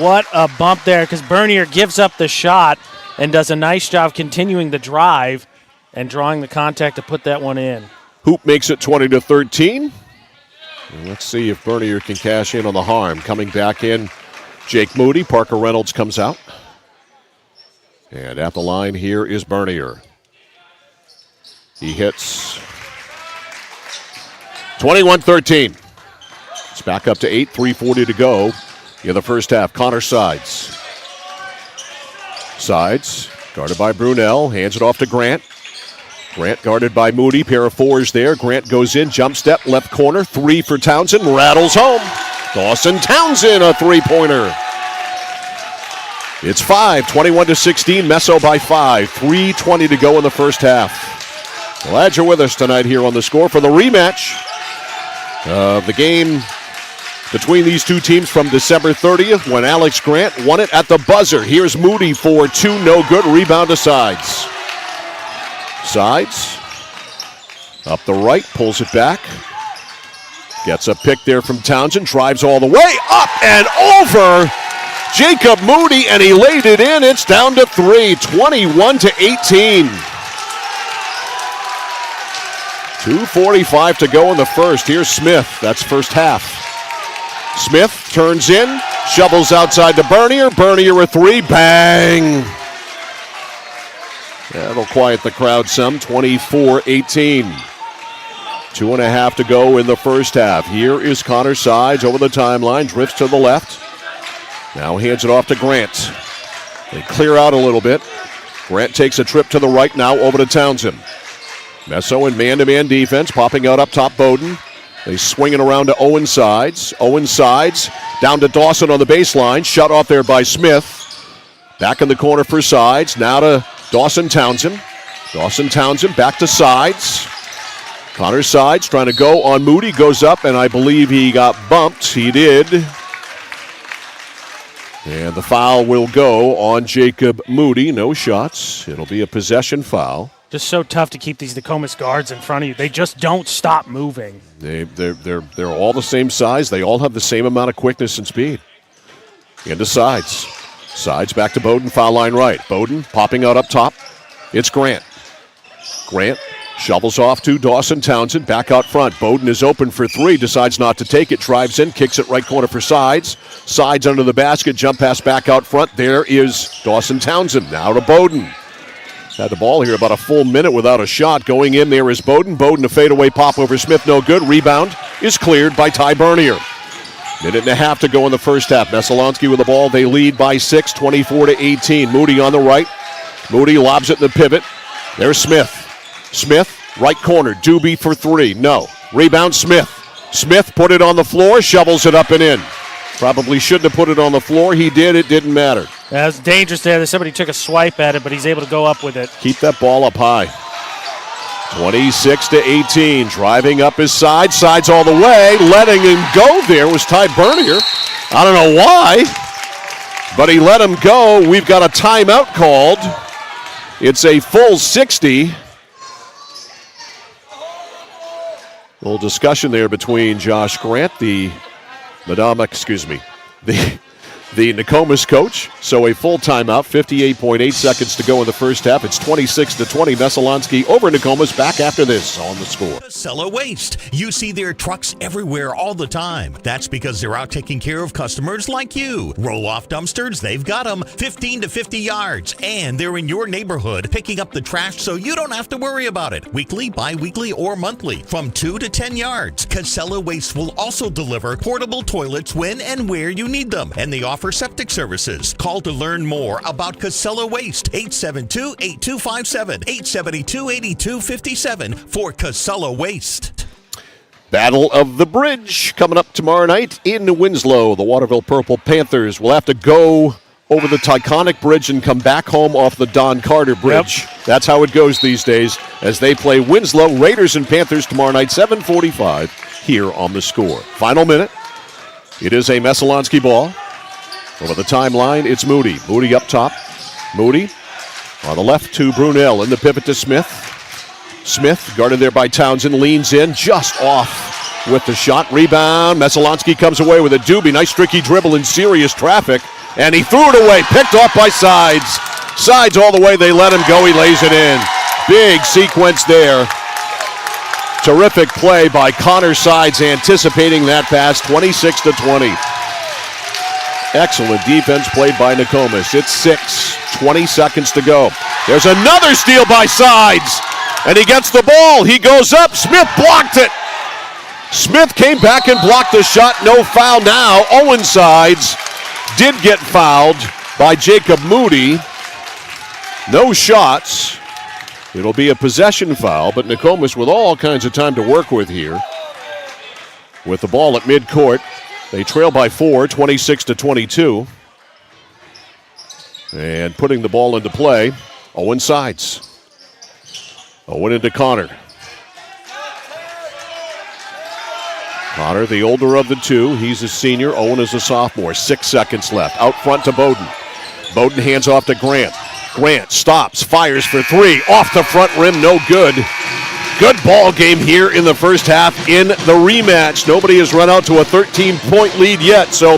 What a bump there, because Bernier gives up the shot and does a nice job continuing the drive and drawing the contact to put that one in.
Hoop makes it 20-13. And let's see if Bernier can cash in on the harm. Coming back in, Jake Moody. Parker Reynolds comes out. And at the line here is Bernier. He hits 21-13. It's back up to 8, 3:40 to go in the first half. Connor sides. Sides, guarded by Brunel, hands it off to Grant. Grant guarded by Moody, pair of 4s there. Grant goes in, jump step, left corner, 3 for Townsend, rattles home. Dawson Townsend, a 3-pointer. It's 5, 21-16, Messo by 5, 3:20 to go in the first half. Glad you're with us tonight here on The Score for the rematch of the game between these two teams from December 30th when Alex Grant won it at the buzzer. Here's Moody for 2, no good. Rebound to Sides. Sides up the right, pulls it back. Gets a pick there from Townsend, drives all the way up and over Jacob Moody, and he laid it in. It's down to 3, 21-18. 2:45 to go in the first. Here's Smith. That's first half. Smith turns in, shovels outside to Bernier. Bernier a 3, bang! That'll quiet the crowd some, 24-18. 2.5 to go in the first half. Here is Connor Sides over the timeline, drifts to the left. Now hands it off to Grant. They clear out a little bit. Grant takes a trip to the right now over to Townsend. Messo in man-to-man defense, popping out up top Bowden. They swing it around to Owen Sides. Owen Sides down to Dawson on the baseline. Shut off there by Smith. Back in the corner for Sides. Now to Dawson Townsend. Dawson Townsend back to Sides. Connor Sides trying to go on Moody. Goes up, and I believe he got bumped. He did. And the foul will go on Jacob Moody. No shots. It'll be a possession foul.
Just so tough to keep these Nokomis guards in front of you. They just don't stop moving.
They're all the same size. They all have the same amount of quickness and speed. Into Sides. Sides back to Bowden, foul line right. Bowden popping out up top. It's Grant. Grant Shovels off to Dawson Townsend, back out front. Bowden is open for three, decides not to take it, drives in, kicks it right corner for Sides. Sides under the basket, jump pass back out front. There is Dawson Townsend, now to Bowden. Had the ball here about a full minute without a shot. Going in there is Bowden. Bowden a fadeaway pop over Smith, no good. Rebound is cleared by Ty Bernier. Minute and a half to go in the first half. Messalonskee with the ball. They lead by 6, 24-18. Moody on the right. Moody lobs it in the pivot. There's Smith. Smith, right corner. Doobie for three. No. Rebound, Smith. Smith put it on the floor, shovels it up and in. Probably shouldn't have put it on the floor. He did. It didn't matter.
That was dangerous there. Somebody took a swipe at it, but he's able to go up with it.
Keep that ball up high. 26-18. Driving up his side. Sides all the way. Letting him go there was Ty Bernier. I don't know why, but he let him go. We've got a timeout called. It's a full 60. A little discussion there between Josh Grant, the Nokomis coach. So a full timeout, 58.8 seconds to go in the first half. It's 26-20. Messalonskee over Nokomis. Back after this on The Score.
Casella Waste. You see their trucks everywhere all the time. That's because they're out taking care of customers like you. Roll-off dumpsters, they've got them 15 to 50 yards. And they're in your neighborhood picking up the trash so you don't have to worry about it. Weekly, bi-weekly, or monthly from 2 to 10 yards. Casella Waste will also deliver portable toilets when and where you need them. And they offer septic services. Call to learn more about Casella Waste. 872-8257, 872-8257 for Casella Waste.
Battle of the Bridge coming up tomorrow night in Winslow. The Waterville Purple Panthers will have to go over the Taconic Bridge and come back home off the Don Carter Bridge. Yep. That's how it goes these days as they play Winslow. Raiders and Panthers tomorrow night, 7:45 here on The Score. Final minute. It is a Messalonskee ball. Over the timeline, it's Moody. Moody up top. Moody on the left to Brunel. In the pivot to Smith. Smith, guarded there by Townsend, leans in, just off with the shot. Rebound. Messalonskee comes away with a Doobie. Nice tricky dribble in serious traffic. And he threw it away. Picked off by Sides. Sides all the way. They let him go. He lays it in. Big sequence there. Terrific play by Connor Sides, anticipating that pass. 26-20. Excellent defense played by Nokomis. It's 6, 20 seconds to go. There's another steal by Sides, and he gets the ball. He goes up. Smith blocked it. Smith came back and blocked the shot. No foul now. Owen Sides did get fouled by Jacob Moody. No shots. It'll be a possession foul, but Nokomis with all kinds of time to work with here. With the ball at midcourt. They trail by 4, 26-22. And putting the ball into play, Owen Sides. Owen into Connor. Connor, the older of the two. He's a senior. Owen is a sophomore. 6 seconds left. Out front to Bowden. Bowden hands off to Grant. Grant stops, fires for three. Off the front rim, no good. Good ball game here in the first half in the rematch. Nobody has run out to a 13-point lead yet, so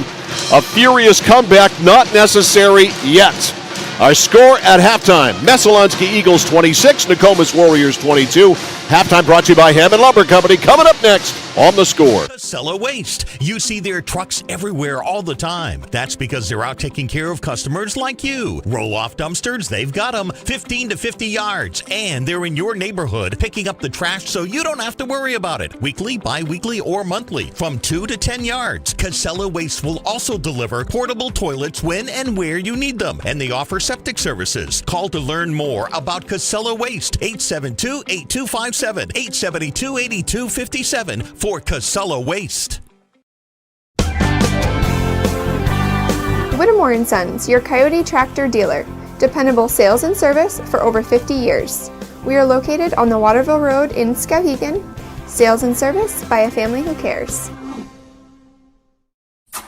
a furious comeback not necessary yet. Our score at halftime, Messalonskee Eagles 26, Nokomis Warriors 22. Halftime brought to you by Hammond Lumber Company. Coming up next on The Score.
Casella Waste. You see their trucks everywhere all the time. That's because they're out taking care of customers like you. Roll-off dumpsters, they've got them 15 to 50 yards. And they're in your neighborhood picking up the trash so you don't have to worry about it. Weekly, bi-weekly, or monthly from 2 to 10 yards. Casella Waste will also deliver portable toilets when and where you need them. And they offer septic services. Call to learn more about Casella Waste. 872-8257, 872-8257 for Casella Waste.
Whittemore & Sons, your Coyote tractor dealer. Dependable sales and service for over 50 years. We are located on the Waterville Road in Skowhegan. Sales and service by a family who cares.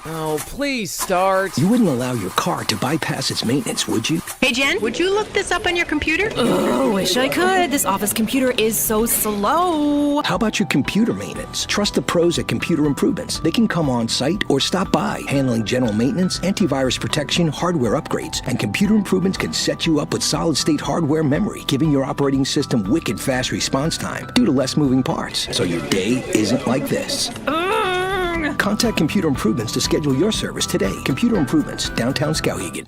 Oh, please start.
You wouldn't allow your car to bypass its maintenance, would you?
Hey, Jen, would you look this up on your computer?
Oh, wish I could. This office computer is so slow.
How about your computer maintenance? Trust the pros at Computer Improvements. They can come on site or stop by, handling general maintenance, antivirus protection, hardware upgrades. And Computer Improvements can set you up with solid-state hardware memory, giving your operating system wicked fast response time due to less moving parts. So your day isn't like this. Contact Computer Improvements to schedule your service today. Computer Improvements, downtown Skowhegan.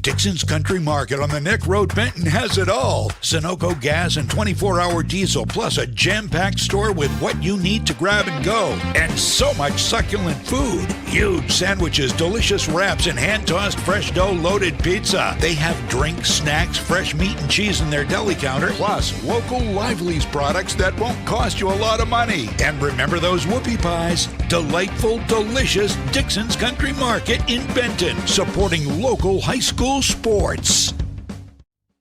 Dixon's Country Market on the Neck Road, Benton has it all. Sunoco gas and 24-hour diesel, plus a jam-packed store with what you need to grab and go. And so much succulent food. Huge sandwiches, delicious wraps, and hand-tossed fresh dough-loaded pizza. They have drinks, snacks, fresh meat and cheese in their deli counter, plus local Lively's products that won't cost you a lot of money. And remember those whoopie pies? Delightful, delicious Dixon's Country Market in Benton, supporting local high school sports.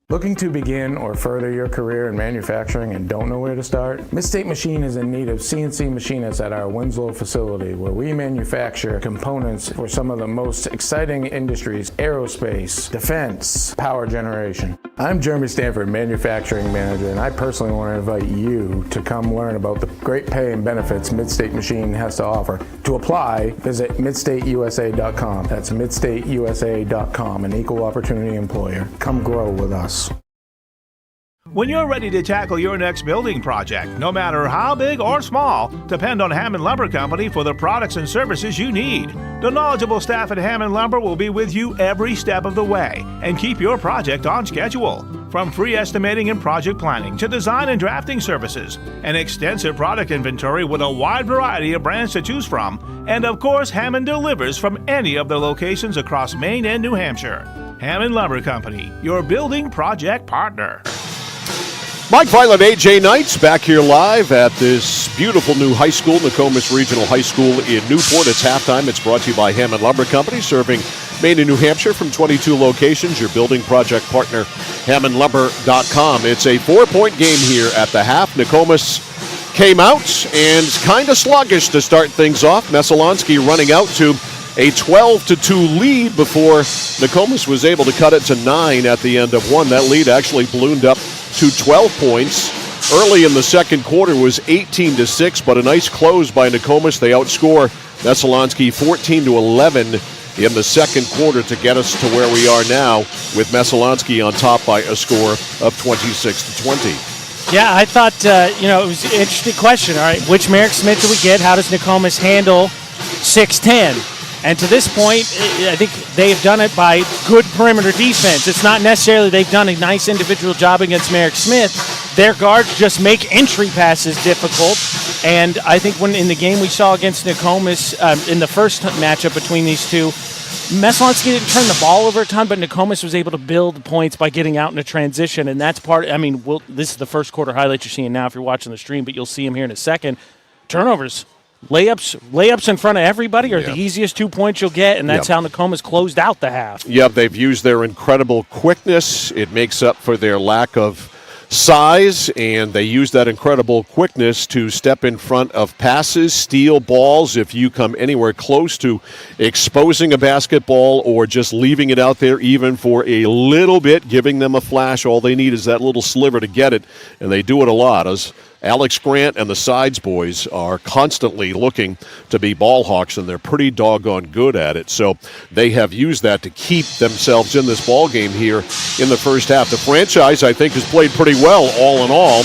Looking to begin or further your career in manufacturing and don't know where to start? Midstate Machine is in need of CNC machinists at our Winslow facility, where we manufacture components for some of the most exciting industries: aerospace, defense, power generation. I'm Jeremy Stanford, manufacturing manager, and I personally want to invite you to come learn about the great pay and benefits Midstate Machine has to offer. To apply, visit midstateusa.com. That's midstateusa.com, an equal opportunity employer. Come grow with us.
When you're ready to tackle your next building project, no matter how big or small, depend on Hammond Lumber Company for the products and services you need. The knowledgeable staff at Hammond Lumber will be with you every step of the way and keep your project on schedule. From free estimating and project planning to design and drafting services, an extensive product inventory with a wide variety of brands to choose from, and of course, Hammond delivers from any of the locations across Maine and New Hampshire. Hammond Lumber Company, your building project partner.
Mike Violet, AJ Knights, back here live at this beautiful new high school, Nokomis Regional High School in Newport. It's halftime. It's brought to you by Hammond Lumber Company, serving Maine and New Hampshire from 22 locations. Your building project partner, HammondLumber.com. It's a 4-point game here at the half. Nokomis came out and kind of sluggish to start things off. Messalonskee running out to a 12-2 lead before Nokomis was able to cut it to 9 at the end of one. That lead actually ballooned up to 12 points. Early in the second quarter was 18-6, but a nice close by Nokomis. They outscore Messalonskee 14-11 in the second quarter to get us to where we are now, with Messalonskee on top by a score of 26-20.
Yeah, I thought, it was an interesting question. All right, which Merrick Smith do we get? How does Nokomis handle 6'10"? And to this point, I think they've done it by good perimeter defense. It's not necessarily they've done a nice individual job against Merrick Smith. Their guards just make entry passes difficult. And I think when in the game we saw against Nokomis, in the first matchup between these two, Messalonskee didn't turn the ball over a ton, but Nokomis was able to build points by getting out in a transition. And that's part, this is the first quarter highlight you're seeing now if you're watching the stream, but you'll see them here in a second. Turnovers. Layups in front of everybody are the easiest 2 points you'll get, and that's how Nokomis closed out the half.
Yeah, they've used their incredible quickness. It makes up for their lack of size, and they use that incredible quickness to step in front of passes, steal balls. If you come anywhere close to exposing a basketball or just leaving it out there even for a little bit, giving them a flash, all they need is that little sliver to get it, and they do it a lot. As Alex Grant and the Sides boys are constantly looking to be ball hawks, and they're pretty doggone good at it. So they have used that to keep themselves in this ball game here in the first half. The franchise, I think, has played pretty well, all in all.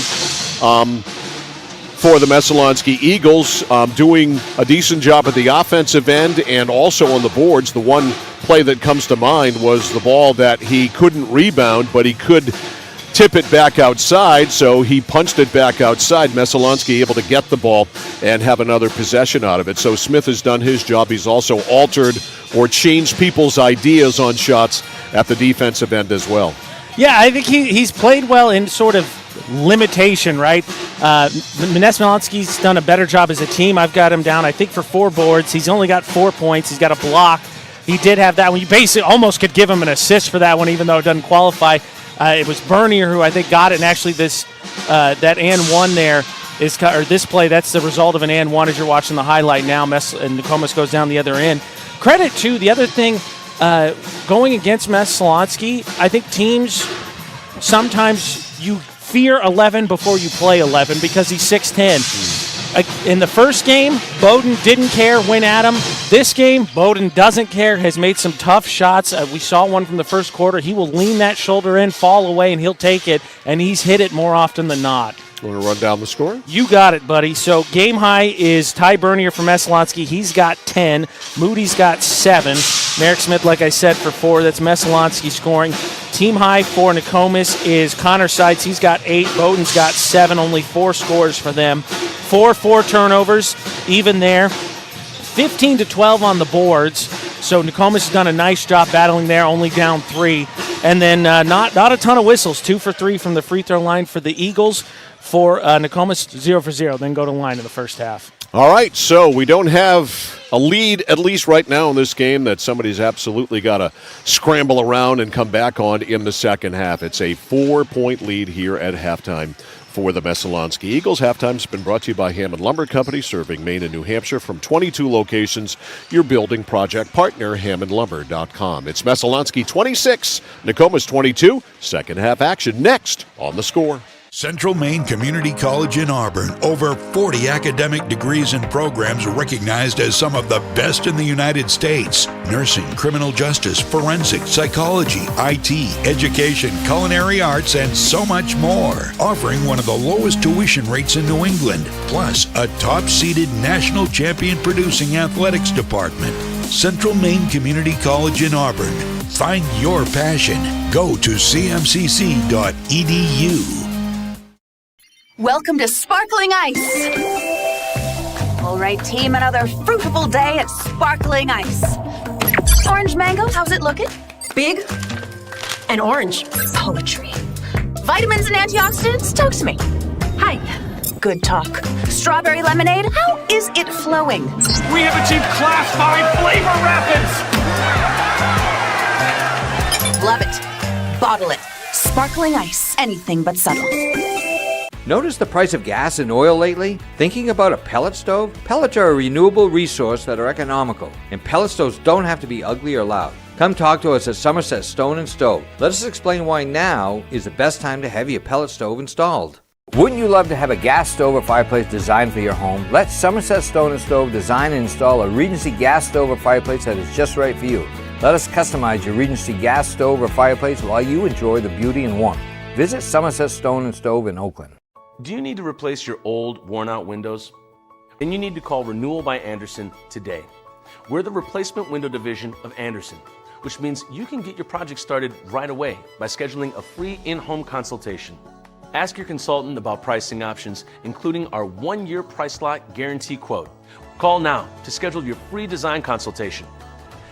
For the Messalonskee Eagles, doing a decent job at the offensive end and also on the boards. The one play that comes to mind was the ball that he couldn't rebound, but he could tip it back outside, so he punched it back outside. Messalonskee able to get the ball and have another possession out of it. So Smith has done his job. He's also altered or changed people's ideas on shots at the defensive end as well.
Yeah, I think he's played well in sort of limitation, right? Messalonskee's done a better job as a team. I've got him down, I think, for 4 boards. He's only got 4 points. He's got a block. He did have that one. You basically almost could give him an assist for that one, even though it doesn't qualify. It was Bernier who I think got it, and actually that and one there is, or this play, that's the result of an and one as you're watching the highlight now. And Nokomis goes down the other end. credit to the other thing, going against Messalonskee, I think teams sometimes you fear 11 before you play 11 because he's 6'10". In the first game, Bowden didn't care, went at him. This game, Bowden doesn't care, has made some tough shots. We saw one from the first quarter. He will lean that shoulder in, fall away, and he'll take it, and he's hit it more often than not.
Want to run down the score?
You got it, buddy. So game high is Ty Bernier for Messalonskee. He's got 10. Moody's got 7. Merrick Smith, like I said, for 4. That's Messalonskee scoring. Team high for Nokomis is Connor Seitz. He's got 8. Bowden's got 7. Only 4 scores for them. 4 turnovers, even there. 15-12 on the boards. So Nokomis has done a nice job battling there, only down 3. And then not a ton of whistles. 2 for 3 from the free throw line for the Eagles. For Nokomis, 0 for 0. Then go to line in the first half.
All right, so we don't have a lead, at least right now in this game, that somebody's absolutely got to scramble around and come back on in the second half. It's a 4-point lead here at halftime for the Messalonskee Eagles. Halftime's been brought to you by Hammond Lumber Company, serving Maine and New Hampshire from 22 locations. Your building project partner, HammondLumber.com. It's Messalonskee 26, Nokomis 22. Second half action next on The Score.
Central Maine Community College in Auburn. Over 40 academic degrees and programs recognized as some of the best in the United States. Nursing, criminal justice, forensic, psychology, IT, education, culinary arts, and so much more. Offering one of the lowest tuition rates in New England. Plus, a top-seeded national champion producing athletics department. Central Maine Community College in Auburn. Find your passion. Go to cmcc.edu.
Welcome to Sparkling Ice. All right, team, another fruitful day at Sparkling Ice. Orange mangoes, how's it looking? Big and orange. Poetry. Vitamins and antioxidants, talk to me. Hi. Good talk. Strawberry lemonade, how is it flowing?
We have achieved Class 5 flavor rapids.
Love it. Bottle it. Sparkling Ice, anything but subtle.
Notice the price of gas and oil lately? Thinking about a pellet stove? Pellets are a renewable resource that are economical, and pellet stoves don't have to be ugly or loud. Come talk to us at Somerset Stone & Stove. Let us explain why now is the best time to have your pellet stove installed. Wouldn't you love to have a gas stove or fireplace designed for your home? Let Somerset Stone & Stove design and install a Regency gas stove or fireplace that is just right for you. Let us customize your Regency gas stove or fireplace while you enjoy the beauty and warmth. Visit Somerset Stone & Stove in Oakland.
Do you need to replace your old, worn-out windows? Then you need to call Renewal by Andersen today. We're the replacement window division of Andersen, which means you can get your project started right away by scheduling a free in-home consultation. Ask your consultant about pricing options, including our 1-year price lock guarantee quote. Call now to schedule your free design consultation.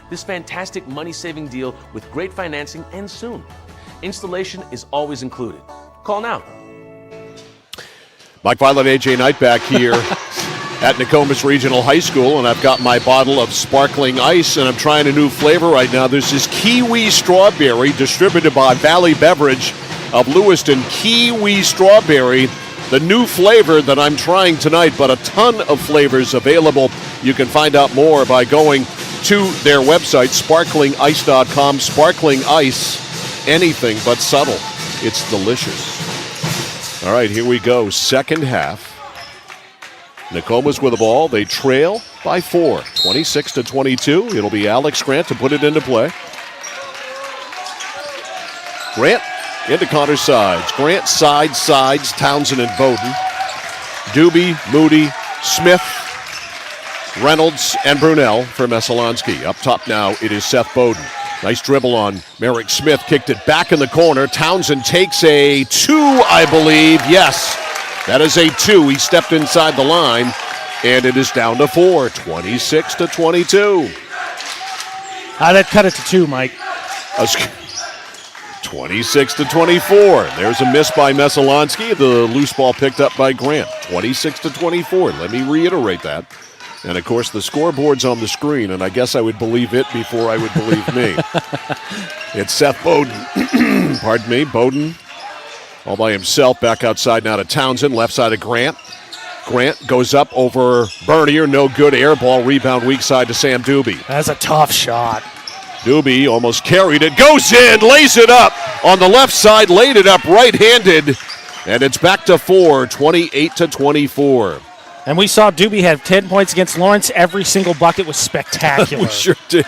This fantastic money-saving deal with great financing ends soon. Installation is always included. Call now.
Mike Violet, AJ Knight back here at Nokomis Regional High School, and I've got my bottle of sparkling ice, and I'm trying a new flavor right now. There's this kiwi strawberry distributed by Valley Beverage of Lewiston. Kiwi strawberry, the new flavor that I'm trying tonight, but a ton of flavors available. You can find out more by going to their website, sparklingice.com. Sparkling ice, anything but subtle. It's delicious. All right, here we go. Second half. Nokomis with the ball. They trail by 4, 26-22. It'll be Alex Grant to put it into play. Grant into Connor sides. Grant sides, Townsend and Bowden. Doobie, Moody, Smith, Reynolds, and Brunel for Messalonskee. Up top now, it is Seth Bowden. Nice dribble on Merrick Smith. Kicked it back in the corner. Townsend takes a 2, I believe. Yes, that is a 2. He stepped inside the line, and it is down to 4, 26-22.
That cut it to 2, Mike.
26-24. There's a miss by Messalonskee. The loose ball picked up by Grant. 26-24. Let me reiterate that. And, of course, the scoreboard's on the screen, and I guess I would believe it before I would believe me. It's Seth Bowden. Pardon me, Bowden all by himself. Back outside now to Townsend, left side of Grant. Grant goes up over Bernier. No good. Air ball. Rebound weak side to Sam Doobie.
That's a tough shot.
Doobie almost carried it. Goes in. Lays it up on the left side. Laid it up right-handed. And it's back to 4, 28-24.
And we saw Doobie have 10 points against Lawrence. Every single bucket was spectacular.
We sure did.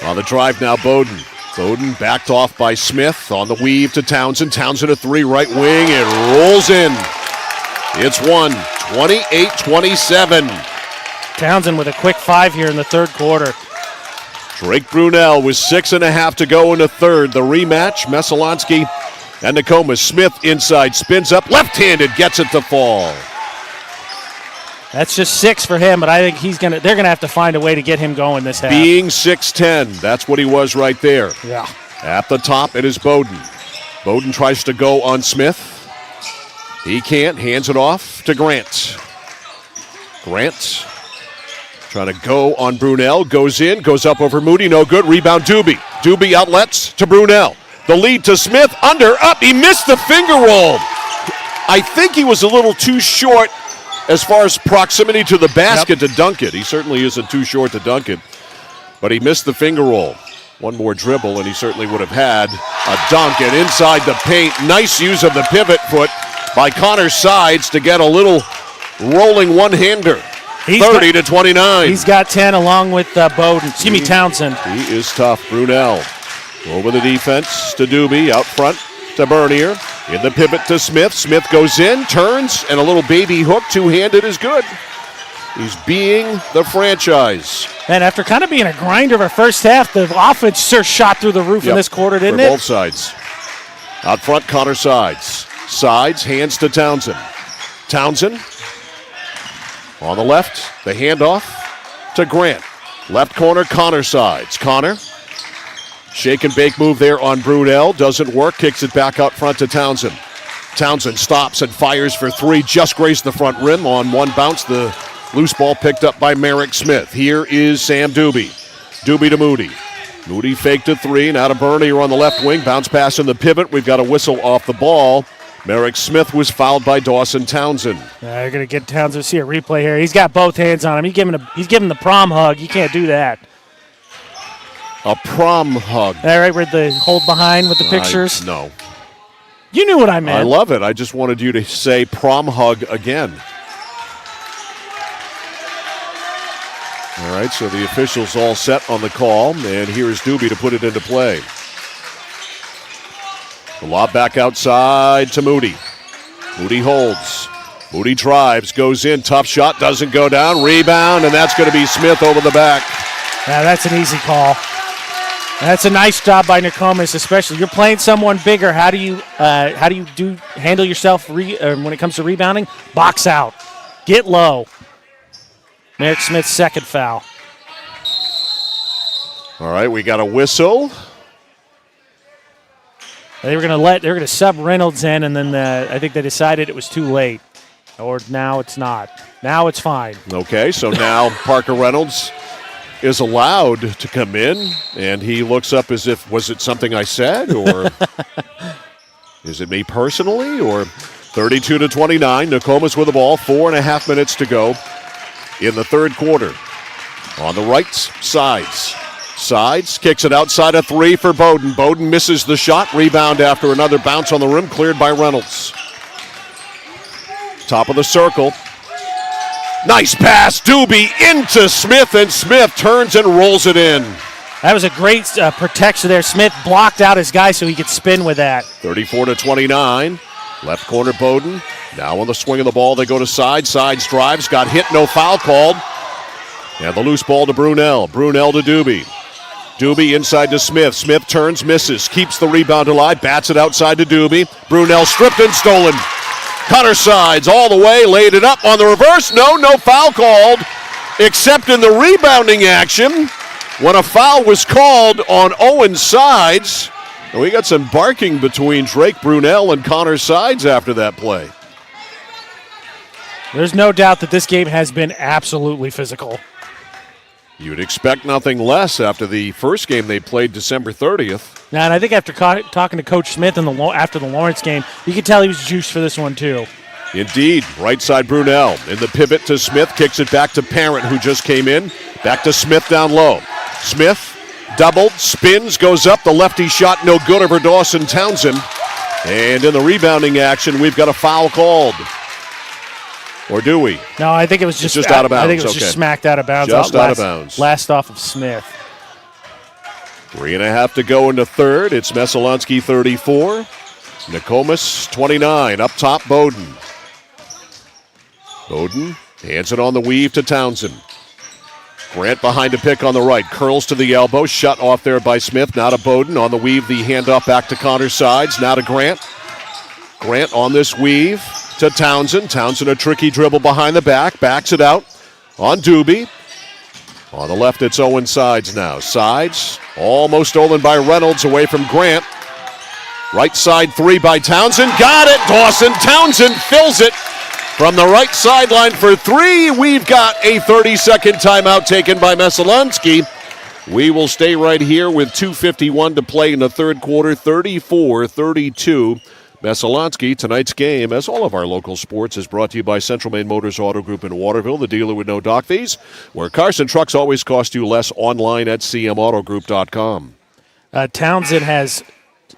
On the drive now, Bowden. Bowden backed off by Smith on the weave to Townsend. Townsend a 3 right wing. It rolls in. It's 28-27.
Townsend with a quick 5 here in the third quarter.
Drake Brunel with 6.5 to go in the third. The rematch, Messalonskee and Nokomis. Smith inside, spins up, left-handed, gets it to fall.
That's just 6 for him, but I think they're gonna have to find a way to get him going this half.
Being 6'10", that's what he was right there.
Yeah.
At the top, it is Bowden. Bowden tries to go on Smith. He can't, hands it off to Grant. Grant trying to go on Brunel, goes in, goes up over Moody, no good, rebound Doobie. Doobie outlets to Brunel. The lead to Smith, under, up, he missed the finger roll. I think he was a little too short as far as proximity to the basket to dunk it. He certainly isn't too short to dunk it, but he missed the finger roll. One more dribble, and he certainly would have had a dunk. And inside the paint, nice use of the pivot foot by Connor Sides to get a little rolling one-hander. 30-29.
He's got 10 along with Bowden. Townsend.
He is tough. Brunel over the defense to Doobie, out front to Bernier. In the pivot to Smith. Smith goes in, turns, and a little baby hook, two-handed is good. He's being the franchise.
And after kind of being a grinder of our first half, the offense sure shot through the roof in this quarter, didn't it?
Both sides. Out front, Connor Sides. Sides, hands to Townsend. Townsend on the left, the handoff to Grant. Left corner, Connor Sides. Connor, shake and bake move there on Brunel. Doesn't work, kicks it back out front to Townsend. Townsend stops and fires for 3, just grazed the front rim on one bounce. The loose ball picked up by Merrick Smith. Here is Sam Doobie. Doobie to Moody. Moody faked a 3, now to Bernier on the left wing. Bounce pass in the pivot. We've got a whistle off the ball. Merrick Smith was fouled by Dawson Townsend.
They're going to get Townsend. See a replay here. He's got both hands on him. He's giving the prom hug. You can't do that.
A prom hug.
All right, where the hold behind with the pictures?
No.
You knew what I meant.
I love it. I just wanted you to say prom hug again. All right, so the officials all set on the call, and here's Doobie to put it into play. The lob back outside to Moody. Moody holds. Moody drives, goes in, tough shot, doesn't go down, rebound, and that's going to be Smith over the back.
Yeah, that's an easy call. That's a nice job by Nokomis, especially. You're playing someone bigger. How do you handle yourself when it comes to rebounding? Box out. Get low. Merrick Smith's second foul.
All right, we got a whistle.
They were going to sub Reynolds in, and then I think they decided it was too late. Or now it's not. Now it's fine.
Okay, so now Parker Reynolds is allowed to come in, and he looks up as if, was it something I said, or is it me personally, or 32-29, Nokomis with the ball, 4.5 minutes to go in the third quarter. On the right sides. Sides, kicks it outside a 3 for Bowden. Bowden misses the shot, rebound after another bounce on the rim, cleared by Reynolds. Top of the circle. Nice pass, Doobie into Smith, and Smith turns and rolls it in.
That was a great protection there. Smith blocked out his guy so he could spin with that.
34-29. Left corner, Bowden. Now on the swing of the ball, they go to Sides. Sides drives, got hit, no foul called. And the loose ball to Brunel. Brunel to Doobie. Doobie inside to Smith. Smith turns, misses, keeps the rebound alive, bats it outside to Doobie. Brunel stripped and stolen. Connor Sides all the way, laid it up on the reverse. No foul called, except in the rebounding action when a foul was called on Owen Sides. And we got some barking between Drake Brunel and Connor Sides after that play.
There's no doubt that this game has been absolutely physical.
You'd expect nothing less after the first game they played December 30th.
Now, and I think after talking to Coach Smith after the Lawrence game, you could tell he was juiced for this one too.
Indeed. Right side Brunel. In the pivot to Smith. Kicks it back to Parent, who just came in. Back to Smith down low. Smith doubled, spins, goes up. The lefty shot no good over Dawson Townsend. And in the rebounding action, we've got a foul called. Or do we?
No, I think it was just
out of bounds.
I think it was just smacked out of bounds.
Just out of bounds.
Last off of Smith.
3.5 to go in the third. It's Messalonskee 34. Nokomis 29. Up top, Bowden. Bowden hands it on the weave to Townsend. Grant behind a pick on the right. Curls to the elbow. Shut off there by Smith. Now to Bowden. On the weave, the handoff back to Connor Sides. Now to Grant. Grant on this weave to Townsend. Townsend a tricky dribble behind the back. Backs it out on Doobie. On the left, it's Owen Sides now. Sides almost stolen by Reynolds away from Grant. Right side three by Townsend. Got it. Dawson Townsend fills it from the right sideline for three. We've got a 30-second timeout taken by Messalonskee. We will stay right here with 2:51 to play in the third quarter. 34-32. Messalonskee. Tonight's game, as all of our local sports, is brought to you by Central Maine Motors Auto Group in Waterville, the dealer with no dock fees, where cars and trucks always cost you less, online at cmautogroup.com.
Townsend has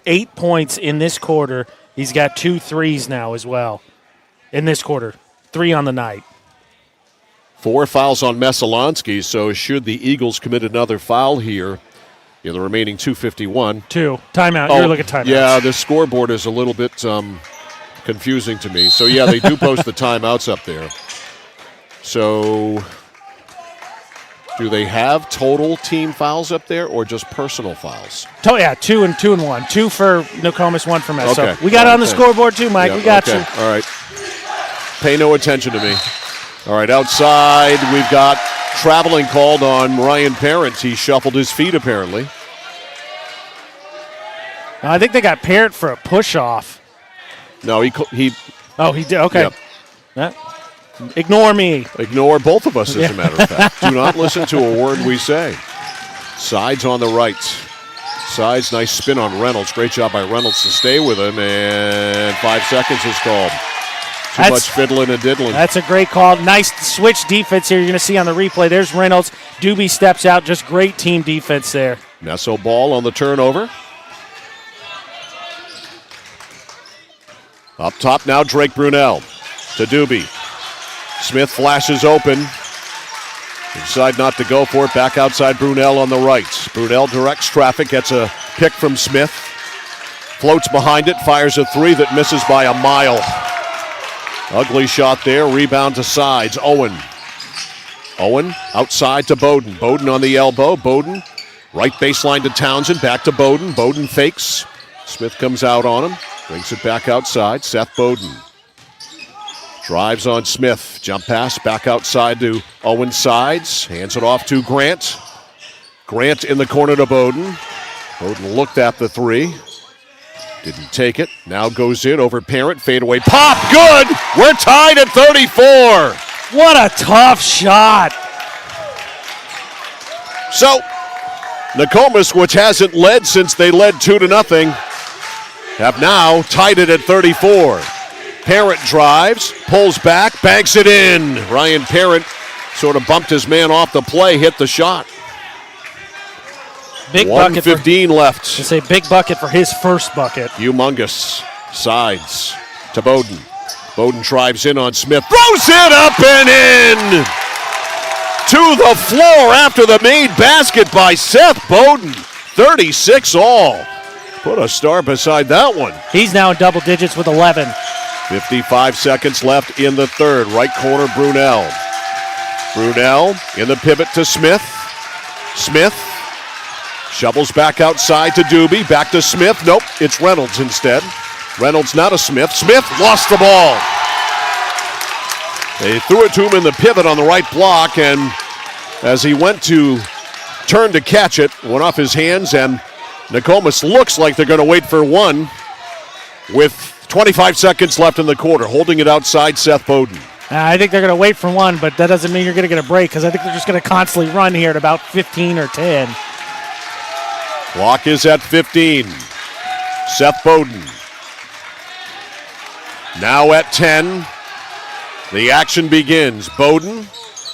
8 points in this quarter. He's got 2 threes now as well in this quarter. 3 on the night.
4 fouls on Messalonskee, so should the Eagles commit another foul here in the remaining 2:51.
2. Timeout. You're looking at timeouts.
Yeah, the scoreboard is a little bit confusing to me. So, yeah, they do post the timeouts up there. So, do they have total team fouls up there or just personal fouls?
Yeah, 2 and 1. 2 for Nokomis, 1 for Mess.
Okay.
So we got it on the scoreboard too, Mike.
Yeah,
we got you.
All right. Pay no attention to me. All right, outside we've got traveling called on Ryan Parent. He shuffled his feet apparently.
I think they got Parent for a push-off.
No, he
Oh, he did? Okay.
Yep.
Ignore me.
Ignore both of us, as a matter of fact. Do not listen to a word we say. Sides on the right. Sides, nice spin on Reynolds. Great job by Reynolds to stay with him, and 5 seconds is called. Too much fiddling and diddling.
That's a great call. Nice switch defense here. You're going to see on the replay. There's Reynolds. Doobie steps out. Just great team defense there.
Messo ball on the turnover. Up top now, Drake Brunel to Doobie. Smith flashes open. Decide not to go for it. Back outside Brunel on the right. Brunel directs traffic. Gets a pick from Smith. Floats behind it. Fires a three that misses by a mile. Ugly shot there. Rebound to Sides. Owen outside to Bowden. Bowden on the elbow. Bowden right baseline to Townsend. Back to Bowden. Bowden fakes. Smith comes out on him. Brings it back outside. Seth Bowden drives on Smith. Jump pass back outside to Owen Sides. Hands it off to Grant. Grant in the corner to Bowden. Bowden looked at the three. Didn't take it. Now goes in over Parent. Fadeaway pop. Good. We're tied at 34.
What a tough shot.
So, Nokomis, which hasn't led since they led 2-0, have now tied it at 34. Parent drives, pulls back, banks it in. Ryan Parent sort of bumped his man off the play, hit the shot.
Big bucket.
1:15 left.
To say big bucket for his first bucket.
Humongous. Sides to Bowden. Bowden drives in on Smith. Throws it up and in. To the floor after the made basket by Seth Bowden. 36 all. Put a star beside that one.
He's now in double digits with 11.
55 seconds left in the third. Right corner, Brunel. Brunel in the pivot to Smith. Smith shovels back outside to Doobie. Back to Smith. Nope, it's Reynolds instead. Reynolds not a Smith. Smith lost the ball. They threw it to him in the pivot on the right block, and as he went to turn to catch it, went off his hands, and Nokomis looks like they're going to wait for one with 25 seconds left in the quarter. Holding it outside, Seth Bowden.
I think they're going to wait for one, but that doesn't mean you're going to get a break, because I think they're just going to constantly run here at about 15 or 10.
Clock is at 15. Seth Bowden. Now at 10. The action begins. Bowden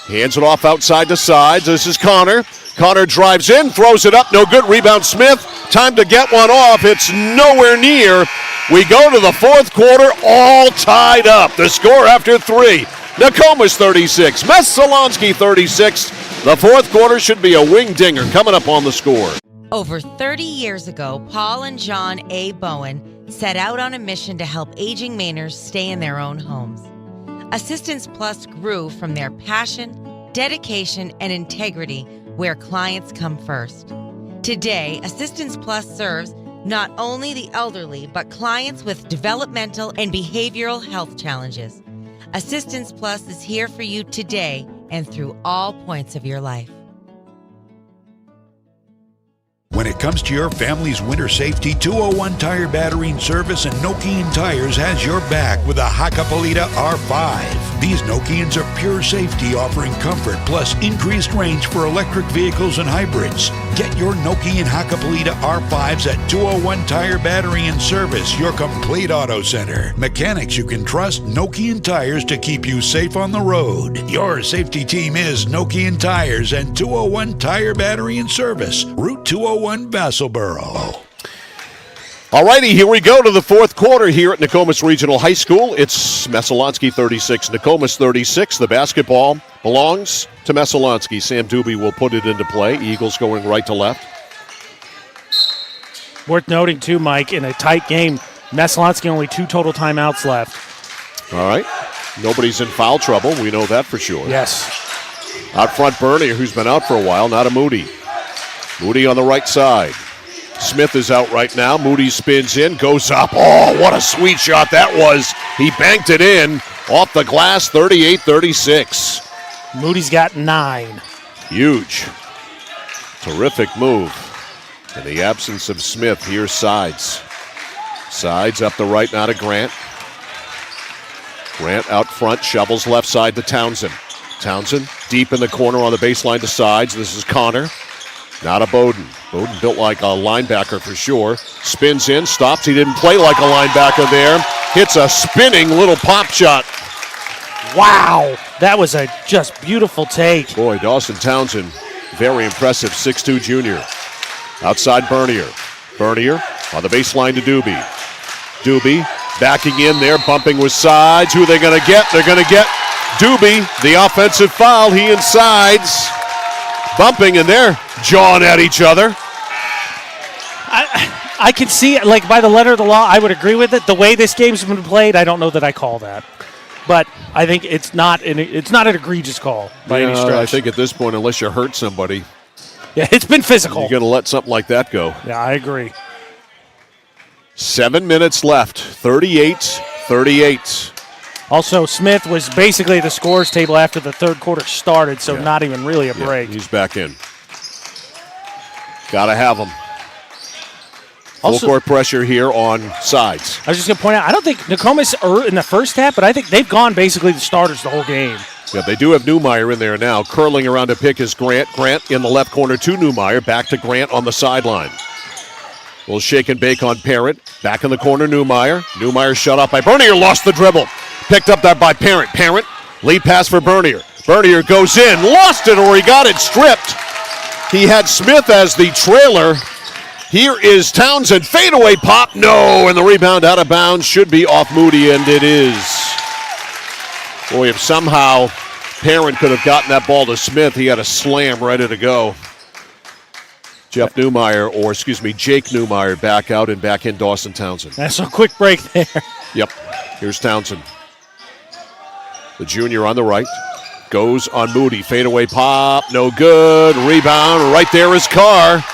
hands it off outside to sides. This is Connor. Connor drives in, throws it up. No good. Rebound Smith. Time to get one off. It's nowhere near. We go to the fourth quarter, all tied up. The score after 3. Nokomis 36, Messalonskee 36. The fourth quarter should be a wing dinger coming up on the score.
Over 30 years ago, Paul and John A. Bowen set out on a mission to help aging Mainers stay in their own homes. Assistance Plus grew from their passion, dedication, and integrity where clients come first. Today, Assistance Plus serves not only the elderly, but clients with developmental and behavioral health challenges. Assistance Plus is here for you today and through all points of your life.
When it comes to your family's winter safety, 201 Tire Battery and Service and Nokian Tires has your back with a Hakkapeliitta R5. These Nokians are pure safety, offering comfort plus increased range for electric vehicles and hybrids. Get your Nokian Hakkapeliitta R5s at 201 Tire Battery and Service, your complete auto center. Mechanics you can trust, Nokian Tires to keep you safe on the road. Your safety team is Nokian Tires and 201 Tire Battery and Service, Route 201 Vassalboro.
All righty, here we go to the fourth quarter here at Nokomis Regional High School. It's Messalonskee 36, Nokomis 36. The basketball belongs to Messalonskee. Sam Doobie will put it into play. Eagles going right to left.
Worth noting, too, Mike, in a tight game, Messalonskee only 2 total timeouts left.
All right. Nobody's in foul trouble. We know that for sure.
Yes.
Out front, Bernier, who's been out for a while, not a Moody. Moody on the right side. Smith is out right now. Moody spins in, goes up. Oh, what a sweet shot that was. He banked it in off the glass, 38-36.
Moody's got 9.
Huge. Terrific move. In the absence of Smith, here's Sides. Sides up the right now to Grant. Grant out front, shovels left side to Townsend. Townsend deep in the corner on the baseline to Sides. This is Connor. Not a Bowden. Bowden built like a linebacker for sure. Spins in, stops. He didn't play like a linebacker there. Hits a spinning little pop shot.
Wow. That was a just beautiful take.
Boy, Dawson Townsend, very impressive, 6'2 junior. Outside Bernier. Bernier on the baseline to Doobie. Doobie backing in there, bumping with Sides. Who are they going to get? They're going to get Doobie, the offensive foul. He and Sides bumping, and they're jawing at each other.
I can see, like, by the letter of the law, I would agree with it. The way this game's been played, I don't know that I call that. But I think it's not an egregious call by any stretch.
I think at this point, unless you hurt somebody.
Yeah, it's been physical.
You're going to let something like that go.
Yeah, I agree.
7 minutes left, 38-38.
Also, Smith was basically at the scores table after the third quarter started, so not even really a break.
He's back in. Got to have him. Full
Also,
court pressure here on Sides.
I was just going to point out, I don't think Nokomis are in the first half, but I think they've gone basically the starters the whole game.
Yeah, they do have Newmeyer in there now. Curling around to pick is Grant. Grant in the left corner to Newmeyer. Back to Grant on the sideline. Little shake and bake on Parent. Back in the corner, Newmeyer. Newmeyer shut up by Bernier. Lost the dribble. Picked up that by Parent. Parent, lead pass for Bernier. Bernier goes in. Lost it, or he got it stripped. He had Smith as the trailer. Here is Townsend. Fadeaway pop. No, and the rebound out of bounds should be off Moody, and it is. Boy, if somehow Parent could have gotten that ball to Smith, he had a slam ready to go. Jake Newmeyer back out and back in Dawson Townsend.
That's a quick break there.
Yep. Here's Townsend. The junior on the right. Goes on Moody. Fadeaway pop. No good. Rebound. Right there is Carr.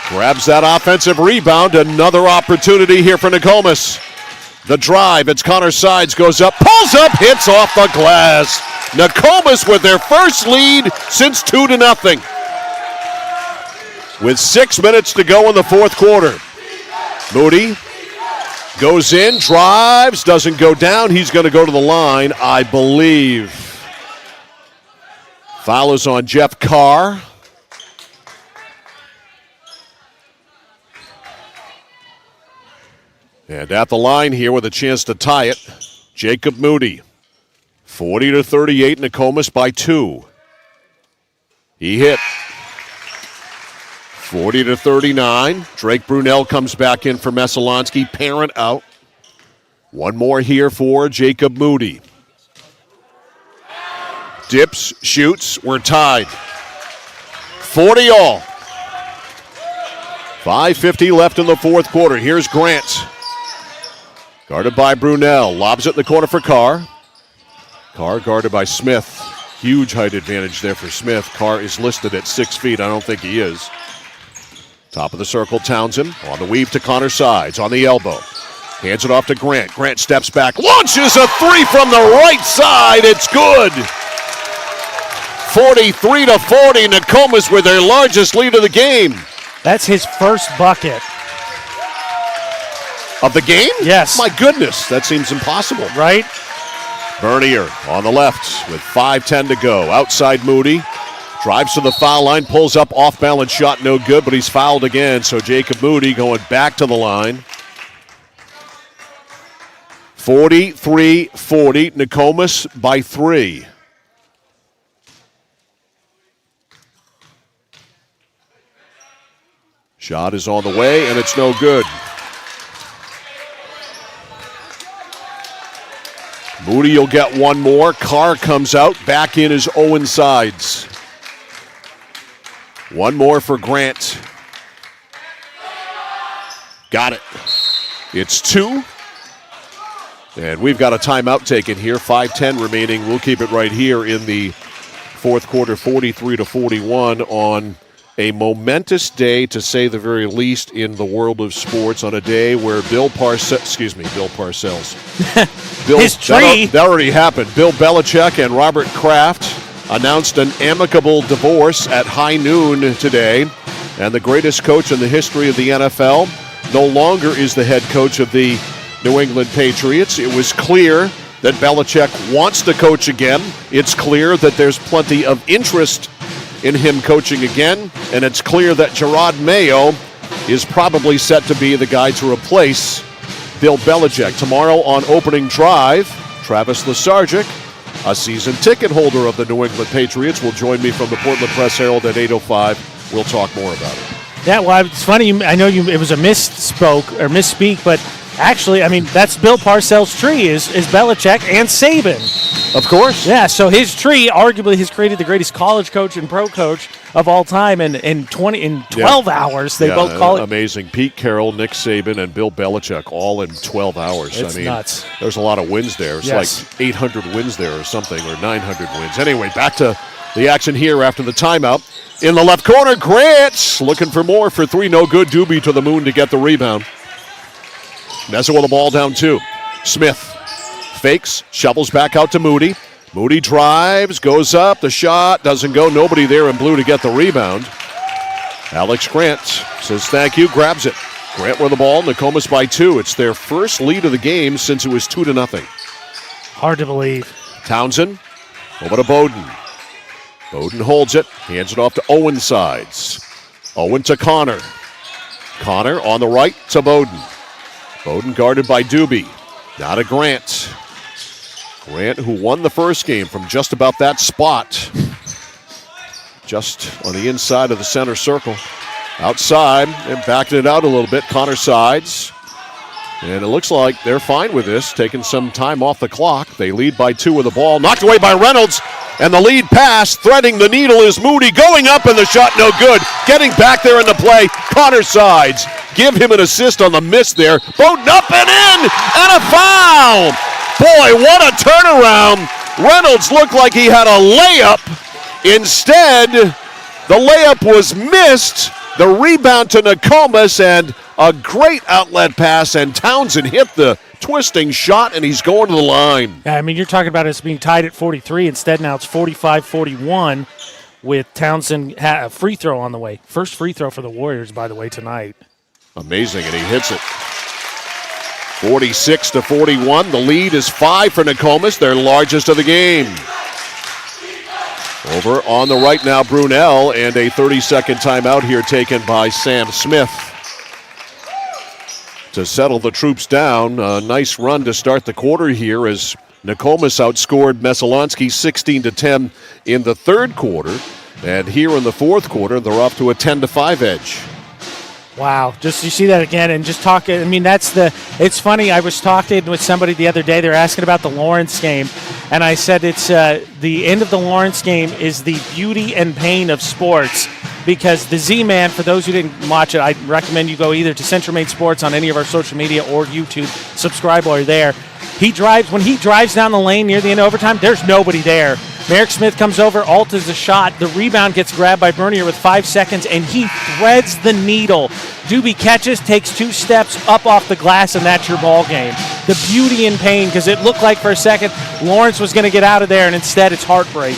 Grabs that offensive rebound. Another opportunity here for Nokomis. The drive. It's Connor Sides. Goes up. Pulls up. Hits off the glass. Nokomis with their first lead since 2-0. With 6 minutes to go in the fourth quarter. Moody goes in, drives, doesn't go down. He's going to go to the line, I believe. Foul is on Jeff Carr. And at the line here with a chance to tie it, Jacob Moody. 40-38, Nokomis by 2. He hit. 40-39. Drake Brunel comes back in for Messalonskee. Parent out. One more here for Jacob Moody. Dips, shoots. We're tied. 40 all. 5:50 left in the fourth quarter. Here's Grant. Guarded by Brunel. Lobs it in the corner for Carr. Carr guarded by Smith. Huge height advantage there for Smith. Carr is listed at 6 feet. I don't think he is. Top of the circle, Townsend. On the weave to Connor Sides. On the elbow. Hands it off to Grant. Grant steps back. Launches a three from the right side. It's good. 43-40. Nokomis with their largest lead of the game.
That's his first bucket.
Of the game?
Yes.
My goodness. That seems impossible.
Right?
Bernier on the left with 5:10 to go. Outside Moody. Drives to the foul line, pulls up, off-balance shot, no good, but he's fouled again. So Jacob Moody going back to the line. 43-40, Nokomis by 3. Shot is on the way, and it's no good. Moody will get one more. Carr comes out, back in is Owen Sides. One more for Grant. Got it. It's 2. And we've got a timeout taken here. 5:10 remaining. We'll keep it right here in the fourth quarter, 43-41 on a momentous day, to say the very least, in the world of sports, on a day where Bill Parcells.
His tree.
That already happened. Bill Belichick and Robert Kraft announced an amicable divorce at high noon today, and the greatest coach in the history of the NFL no longer is the head coach of the New England Patriots. It was clear that Belichick wants to coach again. It's clear that there's plenty of interest in him coaching again, and it's clear that Gerard Mayo is probably set to be the guy to replace Bill Belichick. Tomorrow on opening drive, Travis Lesargic, a season ticket holder of the New England Patriots, will join me from the Portland Press-Herald at 8:05. We'll talk more about it.
Yeah, well, it's funny. I know it was a misspeak, but actually, I mean, that's Bill Parcells' tree is Belichick and Saban.
Of course.
Yeah, so his tree arguably has created the greatest college coach and pro coach of all time, and in 12 hours they both call it.
Amazing. Pete Carroll, Nick Saban, and Bill Belichick all in 12 hours.
It's nuts.
There's a lot of wins there. It's like 800 wins there or something, or 900 wins. Anyway, back to the action here after the timeout. In the left corner, Grant looking for more for 3. No good. Doobie to the moon to get the rebound. Messa with the ball down 2. Smith fakes, shovels back out to Moody. Moody drives, goes up, the shot doesn't go. Nobody there in blue to get the rebound. Alex Grant says thank you, grabs it. Grant with the ball, Nokomis by 2. It's their first lead of the game since it was 2-0.
Hard to believe.
Townsend over to Bowden. Bowden holds it, hands it off to Owen Sides. Owen to Connor. Connor on the right to Bowden. Bowden guarded by Doobie. Now to Grant. Grant, who won the first game from just about that spot. Just on the inside of the center circle. Outside and backing it out a little bit. Connor Sides. And it looks like they're fine with this, taking some time off the clock. They lead by 2 with the ball. Knocked away by Reynolds. And the lead pass, threading the needle, is Moody. Going up, and the shot no good. Getting back there in the play, Connor Sides. Give him an assist on the miss there. Bowden up and in, and a foul. Boy, what a turnaround. Reynolds looked like he had a layup. Instead, the layup was missed. The rebound to Nokomis, and a great outlet pass, and Townsend hit the twisting shot, and he's going to the line.
Yeah, I mean, you're talking about us being tied at 43. Instead, now it's 45-41 with Townsend a free throw on the way. First free throw for the Warriors, by the way, tonight.
Amazing, and he hits it. 46-41. The lead is 5 for Nokomis, their largest of the game. Over on the right now, Brunel, and a 30-second timeout here taken by Sam Smith to settle the troops down. A nice run to start the quarter here as Nokomis outscored Messalonskee 16-10 in the third quarter. And here in the fourth quarter, they're off to a 10-5 edge.
Wow, just you see that again and just talk. I mean, it's funny. I was talking with somebody the other day. They're asking about the Lawrence game, and I said it's the end of the Lawrence game is the beauty and pain of sports, because the Z-Man, for those who didn't watch it, I recommend you go either to Central Maine Sports on any of our social media or YouTube. Subscribe while you're there. When he drives down the lane near the end of overtime, there's nobody there. Merrick Smith comes over, alters the shot. The rebound gets grabbed by Bernier with 5 seconds, and he threads the needle. Doobie catches, takes 2 steps up off the glass, and that's your ball game. The beauty and pain, because it looked like for a second Lawrence was going to get out of there, and instead it's heartbreak.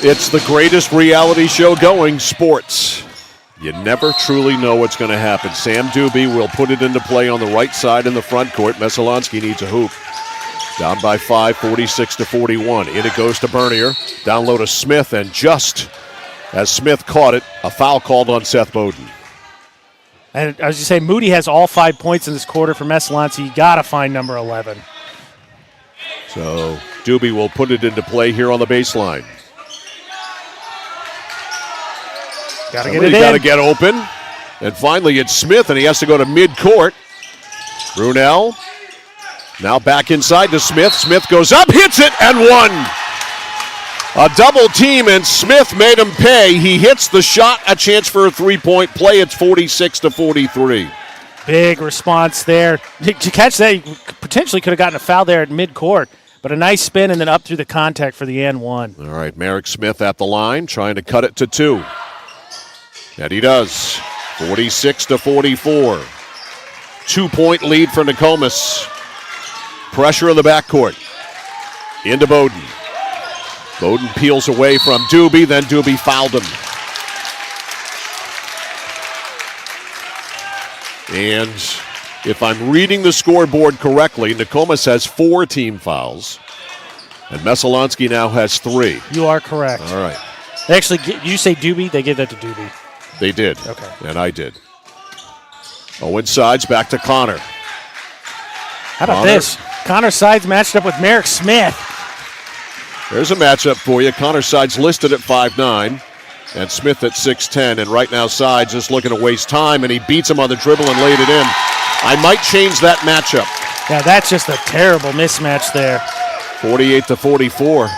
It's the greatest reality show going, sports. You never truly know what's going to happen. Sam Doobie will put it into play on the right side in the front court. Messalonskee needs a hoop. Down by 5, 46-41. In it goes to Bernier. Down low to Smith, and just as Smith caught it, a foul called on Seth Bowden.
And I was just saying, Moody has all 5 points in this quarter for Messalonskee. You got to find number 11.
So Doobie will put it into play here on the baseline.
Got to get it in.
Got to get open. And finally it's Smith, and he has to go to midcourt. Brunel. Now back inside to Smith. Smith goes up, hits it, and one. A double team, and Smith made him pay. He hits the shot, a chance for a three-point play. It's 46-43.
Big response there. To catch that, he potentially could have gotten a foul there at midcourt, but a nice spin and then up through the contact for the and one.
All right, Merrick Smith at the line, trying to cut it to 2. And he does. 46-44. 2-point lead for Nokomis. Pressure in the backcourt. Into Bowden. Bowden peels away from Doobie, then Doobie fouled him. And if I'm reading the scoreboard correctly, Nokomis has 4 team fouls, and Messalonskee now has 3.
You are correct.
All right.
They actually, you say Doobie, they give that to Doobie.
They did.
Okay.
And I did. Owen Sides back to Connor.
How about this? Connor Sides matched up with Merrick Smith.
There's a matchup for you. Connor Sides listed at 5'9", and Smith at 6'10", and right now Sides is looking to waste time, and he beats him on the dribble and laid it in. I might change that matchup.
Yeah, that's just a terrible mismatch there.
48-44.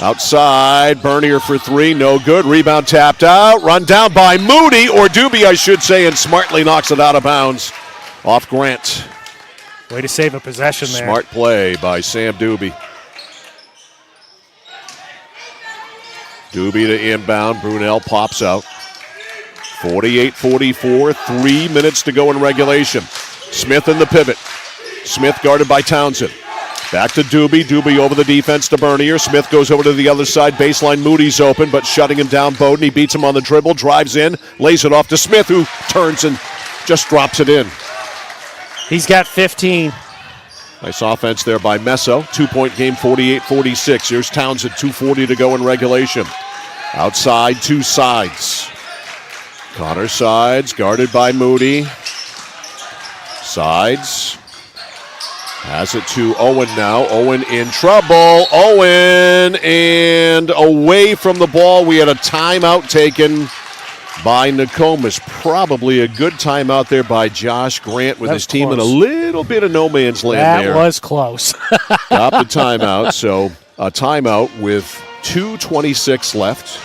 Outside, Bernier for 3, no good. Rebound tapped out, run down by Moody, or Doobie, I should say, and smartly knocks it out of bounds off Grant.
Way to save a possession there.
Smart play by Sam Doobie. Doobie to inbound. Brunel pops out. 48-44, 3 minutes to go in regulation. Smith in the pivot. Smith guarded by Townsend. Back to Doobie. Doobie over the defense to Bernier. Smith goes over to the other side. Baseline, Moody's open, but shutting him down. Bowden, he beats him on the dribble, drives in, lays it off to Smith, who turns and just drops it in.
He's got 15.
Nice offense there by Messo. 2-point game, 48-46. Here's Townsend, 2:40 to go in regulation. Outside, 2 Sides. Connor Sides, guarded by Moody. Sides has it to Owen now. Owen in trouble. Owen, and away from the ball. We had a timeout taken by Nokomis. Probably a good timeout there by Josh Grant with his team in a little bit of no man's land there.
That was close.
Got the timeout. So a timeout with 2:26 left.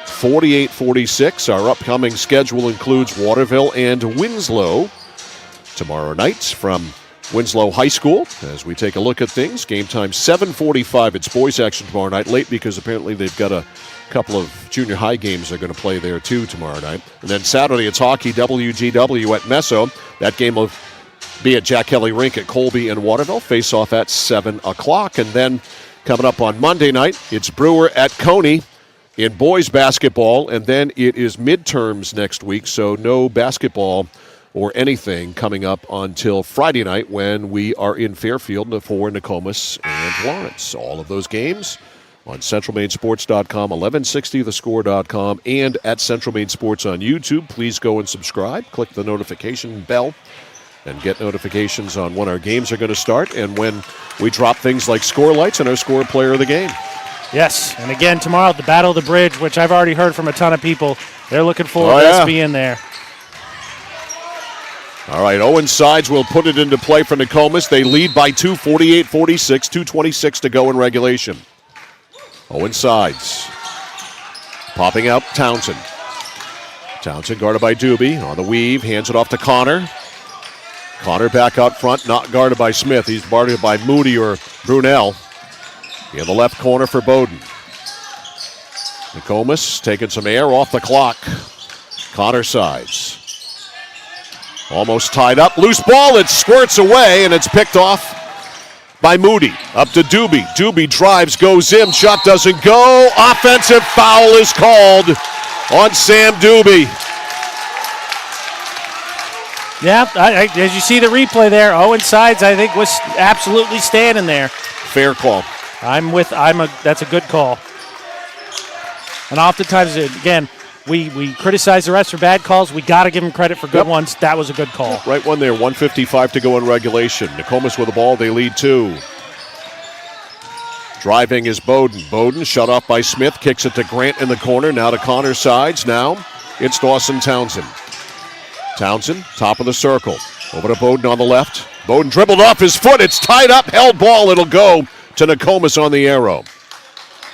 48-46. Our upcoming schedule includes Waterville and Winslow tomorrow night from Winslow High School as we take a look at things. Game time 7:45. It's boys action tomorrow night. Late because apparently they've got a couple of junior high games they're going to play there too tomorrow night. And then Saturday it's hockey, WGW at Messo. That game will be at Jack Kelly Rink at Colby and Waterville. Face off at 7 o'clock. And then coming up on Monday night, it's Brewer at Coney in boys basketball. And then it is midterms next week, so no basketball or anything coming up until Friday night when we are in Fairfield for Nokomis and Lawrence. All of those games on CentralMainSports.com, 1160thescore.com, and at Central Maine Sports on YouTube. Please go and subscribe. Click the notification bell and get notifications on when our games are going to start and when we drop things like score lights and our score player of the game.
Yes, and again, tomorrow, the Battle of the Bridge, which I've already heard from a ton of people. They're looking forward to us being there.
All right, Owen Sides will put it into play for Nokomis. They lead by 2, 48-46, 2:26 to go in regulation. Owen Sides popping out Townsend. Townsend guarded by Doobie on the weave, hands it off to Connor. Connor back out front, not guarded by Smith. He's guarded by Moody or Brunel. In the left corner for Bowden. Nokomis taking some air off the clock. Connor Sides. Almost tied up. Loose ball. It squirts away, and it's picked off by Moody. Up to Doobie. Doobie drives, goes in. Shot doesn't go. Offensive foul is called on Sam Doobie.
Yeah, as you see the replay there, Owen Sides, I think, was absolutely standing there.
Fair call.
That's a good call. And oftentimes, again, we criticize the refs for bad calls. We got to give them credit for good ones. That was a good call.
Right one there, 1:55 to go in regulation. Nokomis with the ball, they lead 2. Driving is Bowden. Bowden shut off by Smith, kicks it to Grant in the corner. Now to Connor Sides. Now it's Dawson Townsend. Townsend, top of the circle. Over to Bowden on the left. Bowden dribbled off his foot. It's tied up, held ball. It'll go to Nokomis on the arrow.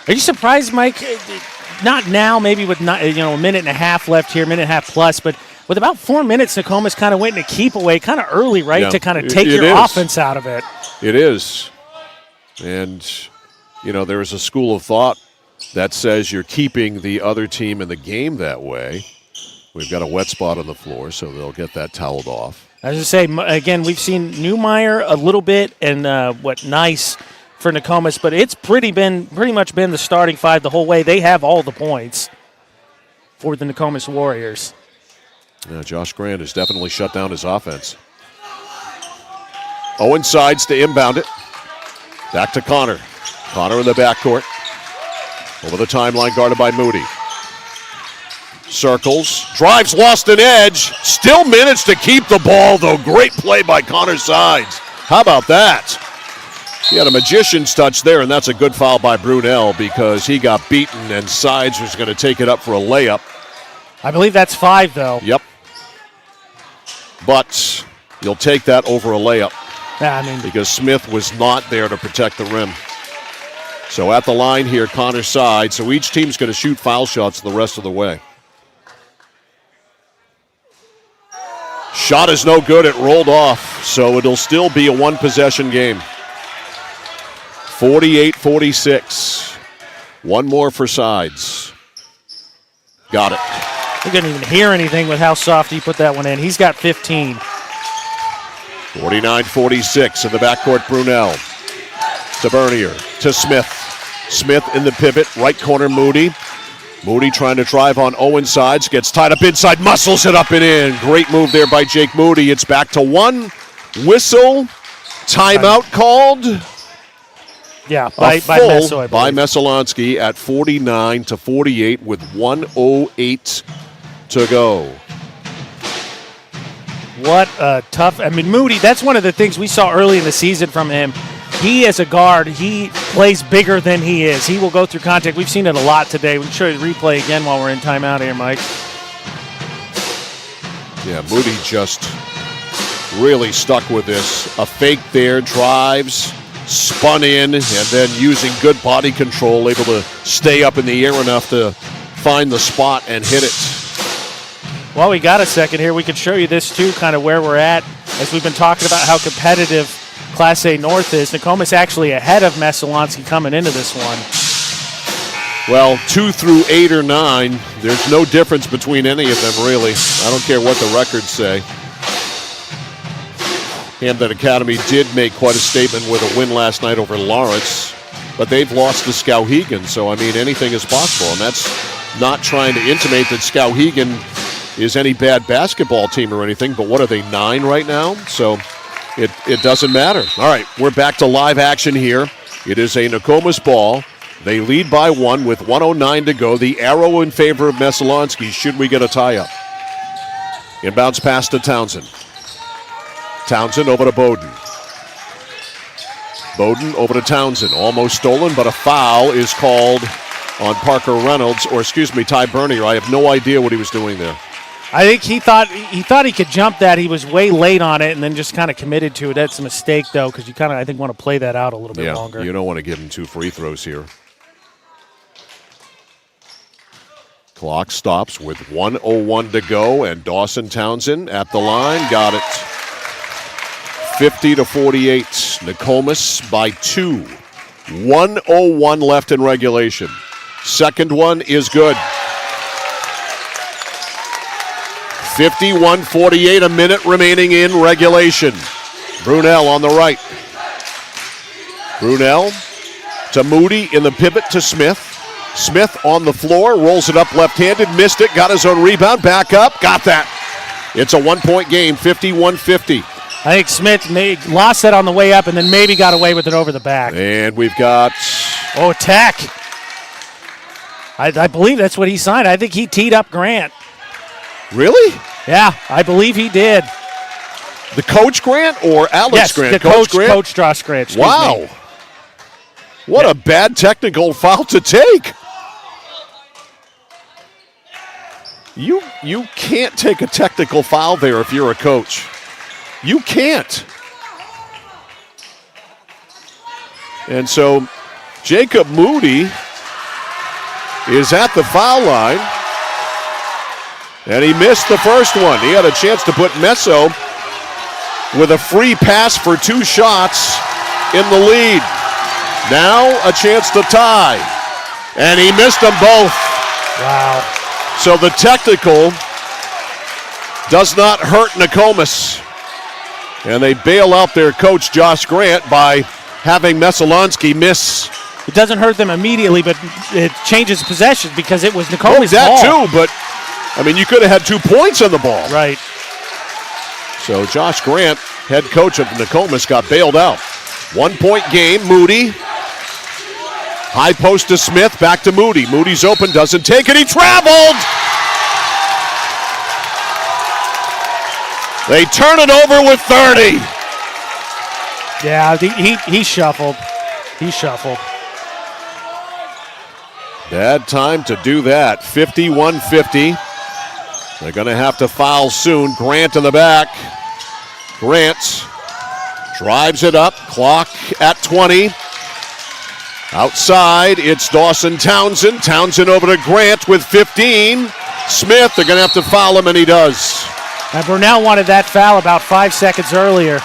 Are you surprised, Mike? Not now, maybe with a minute and a half left here, minute and a half plus, but with about 4 minutes, Nokomis kind of went in a keep away kind of early, right,
yeah,
to kind of take your offense out of it.
It is. And, there is a school of thought that says you're keeping the other team in the game that way. We've got a wet spot on the floor, so they'll get that toweled off.
As I say, again, we've seen Newmeyer a little bit and Nice for Nokomis, but it's pretty much been the starting 5 the whole way. They have all the points for the Nokomis Warriors.
Yeah, Josh Grant has definitely shut down his offense. Owen Sides to inbound it. Back to Connor. Connor in the backcourt. Over the timeline, guarded by Moody. Circles, drives, lost an edge. Still managed to keep the ball, though. Great play by Connor Sides. How about that? He had a magician's touch there, and that's a good foul by Brunel because he got beaten, and Sides was going to take it up for a layup.
I believe that's 5, though.
Yep. But you'll take that over a layup.
Yeah,
because Smith was not there to protect the rim. So at the line here, Connor Sides. So each team's going to shoot foul shots the rest of the way. Shot is no good. It rolled off. So it'll still be a one-possession game. 48-46. One more for Sides. Got it.
We couldn't even hear anything with how soft he put that one in. He's got 15.
49-46 in the backcourt, Brunel. To Bernier, to Smith. Smith in the pivot, right corner, Moody. Moody trying to drive on Owen Sides, gets tied up inside, muscles it up and in. Great move there by Jake Moody. It's back to 1. Whistle, timeout called.
Yeah, by Messel,
by Messalonskee at 49-48 with 1:08 to go.
What a tough, Moody, that's one of the things we saw early in the season from him. He, as a guard, he plays bigger than he is. He will go through contact. We've seen it a lot today. We can show you the replay again while we're in timeout here, Mike.
Yeah, Moody just really stuck with this. A fake there, drives, spun in, and then using good body control, able to stay up in the air enough to find the spot and hit it.
Well, we got a second here. We can show you this, too, kind of where we're at, as we've been talking about how competitive Class A North is. Nokomis actually ahead of Messalonskee coming into this one.
Well, 2 through 8 or 9, there's no difference between any of them, really. I don't care what the records say. Hamden Academy did make quite a statement with a win last night over Lawrence, but they've lost to Skowhegan, so, anything is possible. And that's not trying to intimate that Skowhegan is any bad basketball team or anything, but what are they, 9 right now? So it doesn't matter. All right, we're back to live action here. It is a Nokomis ball. They lead by 1 with 1:09 to go. The arrow in favor of Messalonskee should we get a tie-up. Inbounds pass to Townsend. Townsend over to Bowden. Bowden over to Townsend. Almost stolen, but a foul is called on Parker Reynolds, or excuse me, Ty Bernier. I have no idea what he was doing there.
I think he thought he could jump that. He was way late on it and then just kind of committed to it. That's a mistake, though, because you kind of, I think, want to play that out a little bit longer.
You don't want to give him 2 free throws here. Clock stops with 1:01 to go, and Dawson Townsend at the line. Got it. 50-48. Nokomis by 2. 1:01 left in regulation. Second one is good. 51-48, a minute remaining in regulation. Brunel on the right. Brunel to Moody in the pivot to Smith. Smith on the floor, rolls it up left-handed, missed it, got his own rebound, back up, got that. It's a 1-point game, 51-50.
I think Smith lost that on the way up and then maybe got away with it over the back.
And we've got...
Tech. I believe that's what he signed. I think he teed up Grant.
Really?
Yeah, I believe he did.
The coach Grant or Alex Grant?
The coach Grant? Coach Josh Grant.
Wow.
Me.
What a bad technical foul to take. You can't take a technical foul there if you're a coach. You can't. And so Jacob Moody is at the foul line. And he missed the first one. He had a chance to put Messo with a free pass for 2 shots in the lead. Now a chance to tie. And he missed them both.
Wow.
So the technical does not hurt Nokomis. And they bail out their coach, Josh Grant, by having Messalonskee miss.
It doesn't hurt them immediately, but it changes possession because it was Nokomis'
that
ball.
Too, but I mean, you could have had 2 points on the ball.
Right.
So Josh Grant, head coach of Nokomis, got bailed out. 1-point game, Moody. High post to Smith, back to Moody. Moody's open, doesn't take it, he traveled! They turn it over with 30.
Yeah, he shuffled. He shuffled.
Bad time to do that. 51-50. They're going to have to foul soon. Grant in the back. Grant drives it up. Clock at 20. Outside, it's Dawson Townsend. Townsend over to Grant with 15. Smith, they're going to have to foul him, and he does.
And Brunel wanted that foul about 5 seconds earlier.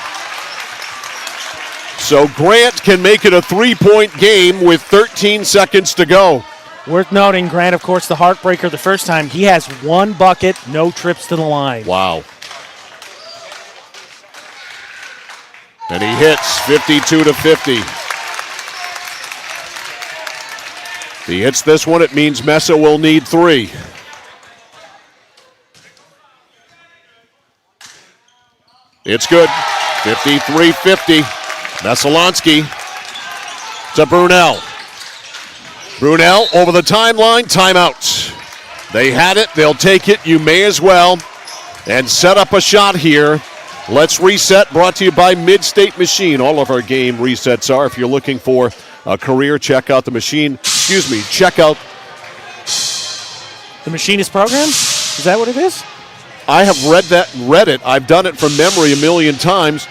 So Grant can make it a 3-point game with 13 seconds to go.
Worth noting, Grant, of course, the heartbreaker the first time. He has 1 bucket, no trips to the line.
Wow. And he hits 52-50. If he hits this one, it means Mesa will need 3. It's good. 53-50. Messalonskee to Brunel. Brunel over the timeline, timeout. They had it, they'll take it, you may as well. And set up a shot here. Let's reset, brought to you by Mid-State Machine. All of our game resets are. If you're looking for a career, check out the machine. Check out
the Machinist program? Is that what it is?
I have read it. I've done it from memory a million times.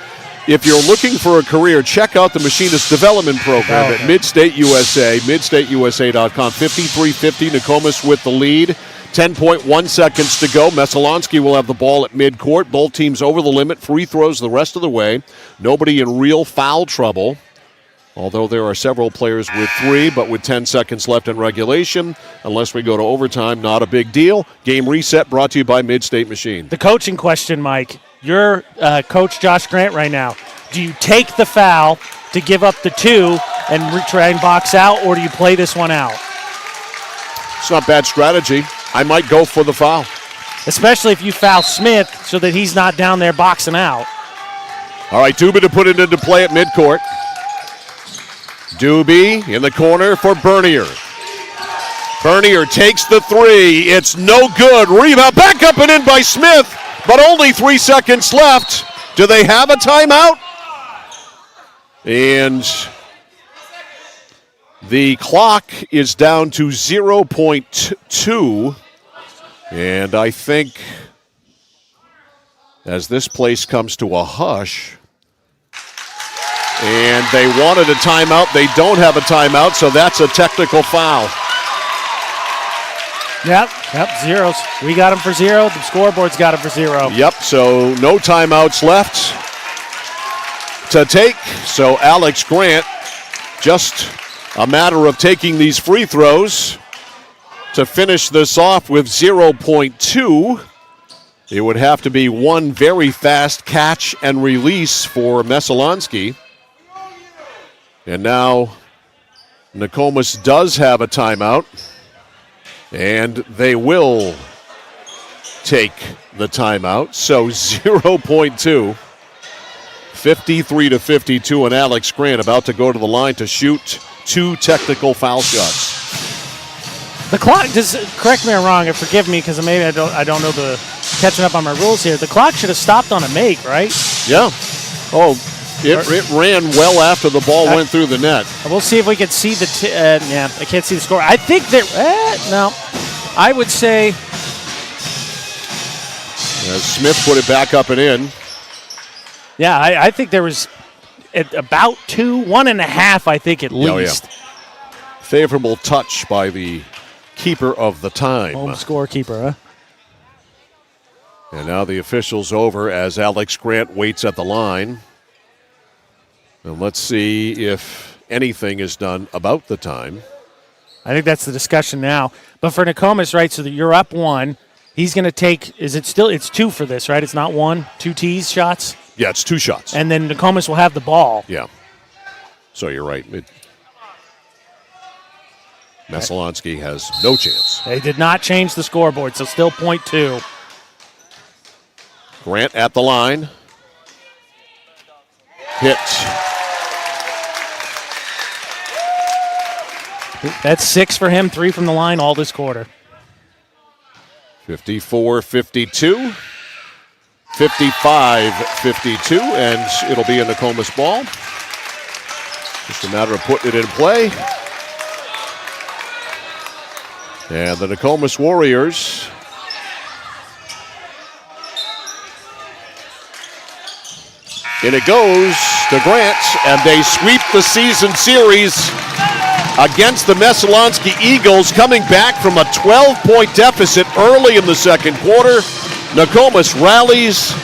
If you're looking for a career, check out the Machinist Development Program at Mid-State USA, midstateusa.com. 53-50, Nokomis with the lead. 10.1 seconds to go. Messalonskee will have the ball at midcourt. Both teams over the limit. Free throws the rest of the way. Nobody in real foul trouble. Although there are several players with 3, but with 10 seconds left in regulation. Unless we go to overtime, not a big deal. Game reset brought to you by Mid-State Machine.
The coaching question, Mike. You're Coach Josh Grant right now. Do you take the foul to give up the 2 and try and box out, or do you play this one out?
It's not bad strategy. I might go for the foul.
Especially if you foul Smith so that he's not down there boxing out.
All right, Doobie to put it into play at midcourt. Doobie in the corner for Bernier. Bernier takes the 3. It's no good. Rebound back up and in by Smith, but only 3 seconds left. Do they have a timeout? And the clock is down to 0.2. And I think as this place comes to a hush, and they wanted a timeout, they don't have a timeout, so that's a technical foul.
Yep, zeros. We got him for 0. The scoreboard's got him for 0.
Yep, so no timeouts left to take. So Alex Grant, just a matter of taking these free throws to finish this off with 0.2. It would have to be one very fast catch and release for Messalonskee. And now Nokomis does have a timeout. And they will take the timeout. So 0.2, 53-52, and Alex Grant about to go to the line to shoot 2 technical foul shots.
The clock, just correct me if I'm wrong, and forgive me because maybe I don't know the catching up on my rules here. The clock should have stopped on a make, right?
Yeah. Oh, it ran well after the ball went through the net.
We'll see if we can see the yeah, I can't see the score. I think they're no. I would say
Smith put it back up and in.
Yeah, I think there was at about 2, 1.5, I think at least.
Yeah. Favorable touch by the keeper of the time.
Home scorekeeper, huh?
And now the official's over as Alex Grant waits at the line. And let's see if anything is done about the time.
I think that's the discussion now. But for Nokomis, right, so that you're up 1. He's going to take, it's 2 for this, right? It's not 1, 2 tees shots?
Yeah, it's 2 shots.
And then Nokomis will have the ball.
Yeah. So you're right. Messalonskee has no chance.
They did not change the scoreboard, so still 0.2.
Grant at the line. Hit.
That's 6 for him, 3 from the line all this quarter.
54-52. 55-52, and it'll be a Nokomis ball. Just a matter of putting it in play. And the Nokomis Warriors and it goes to Grant, and they sweep the season series against the Messalonskee Eagles, coming back from a 12-point deficit early in the second quarter. Nokomis rallies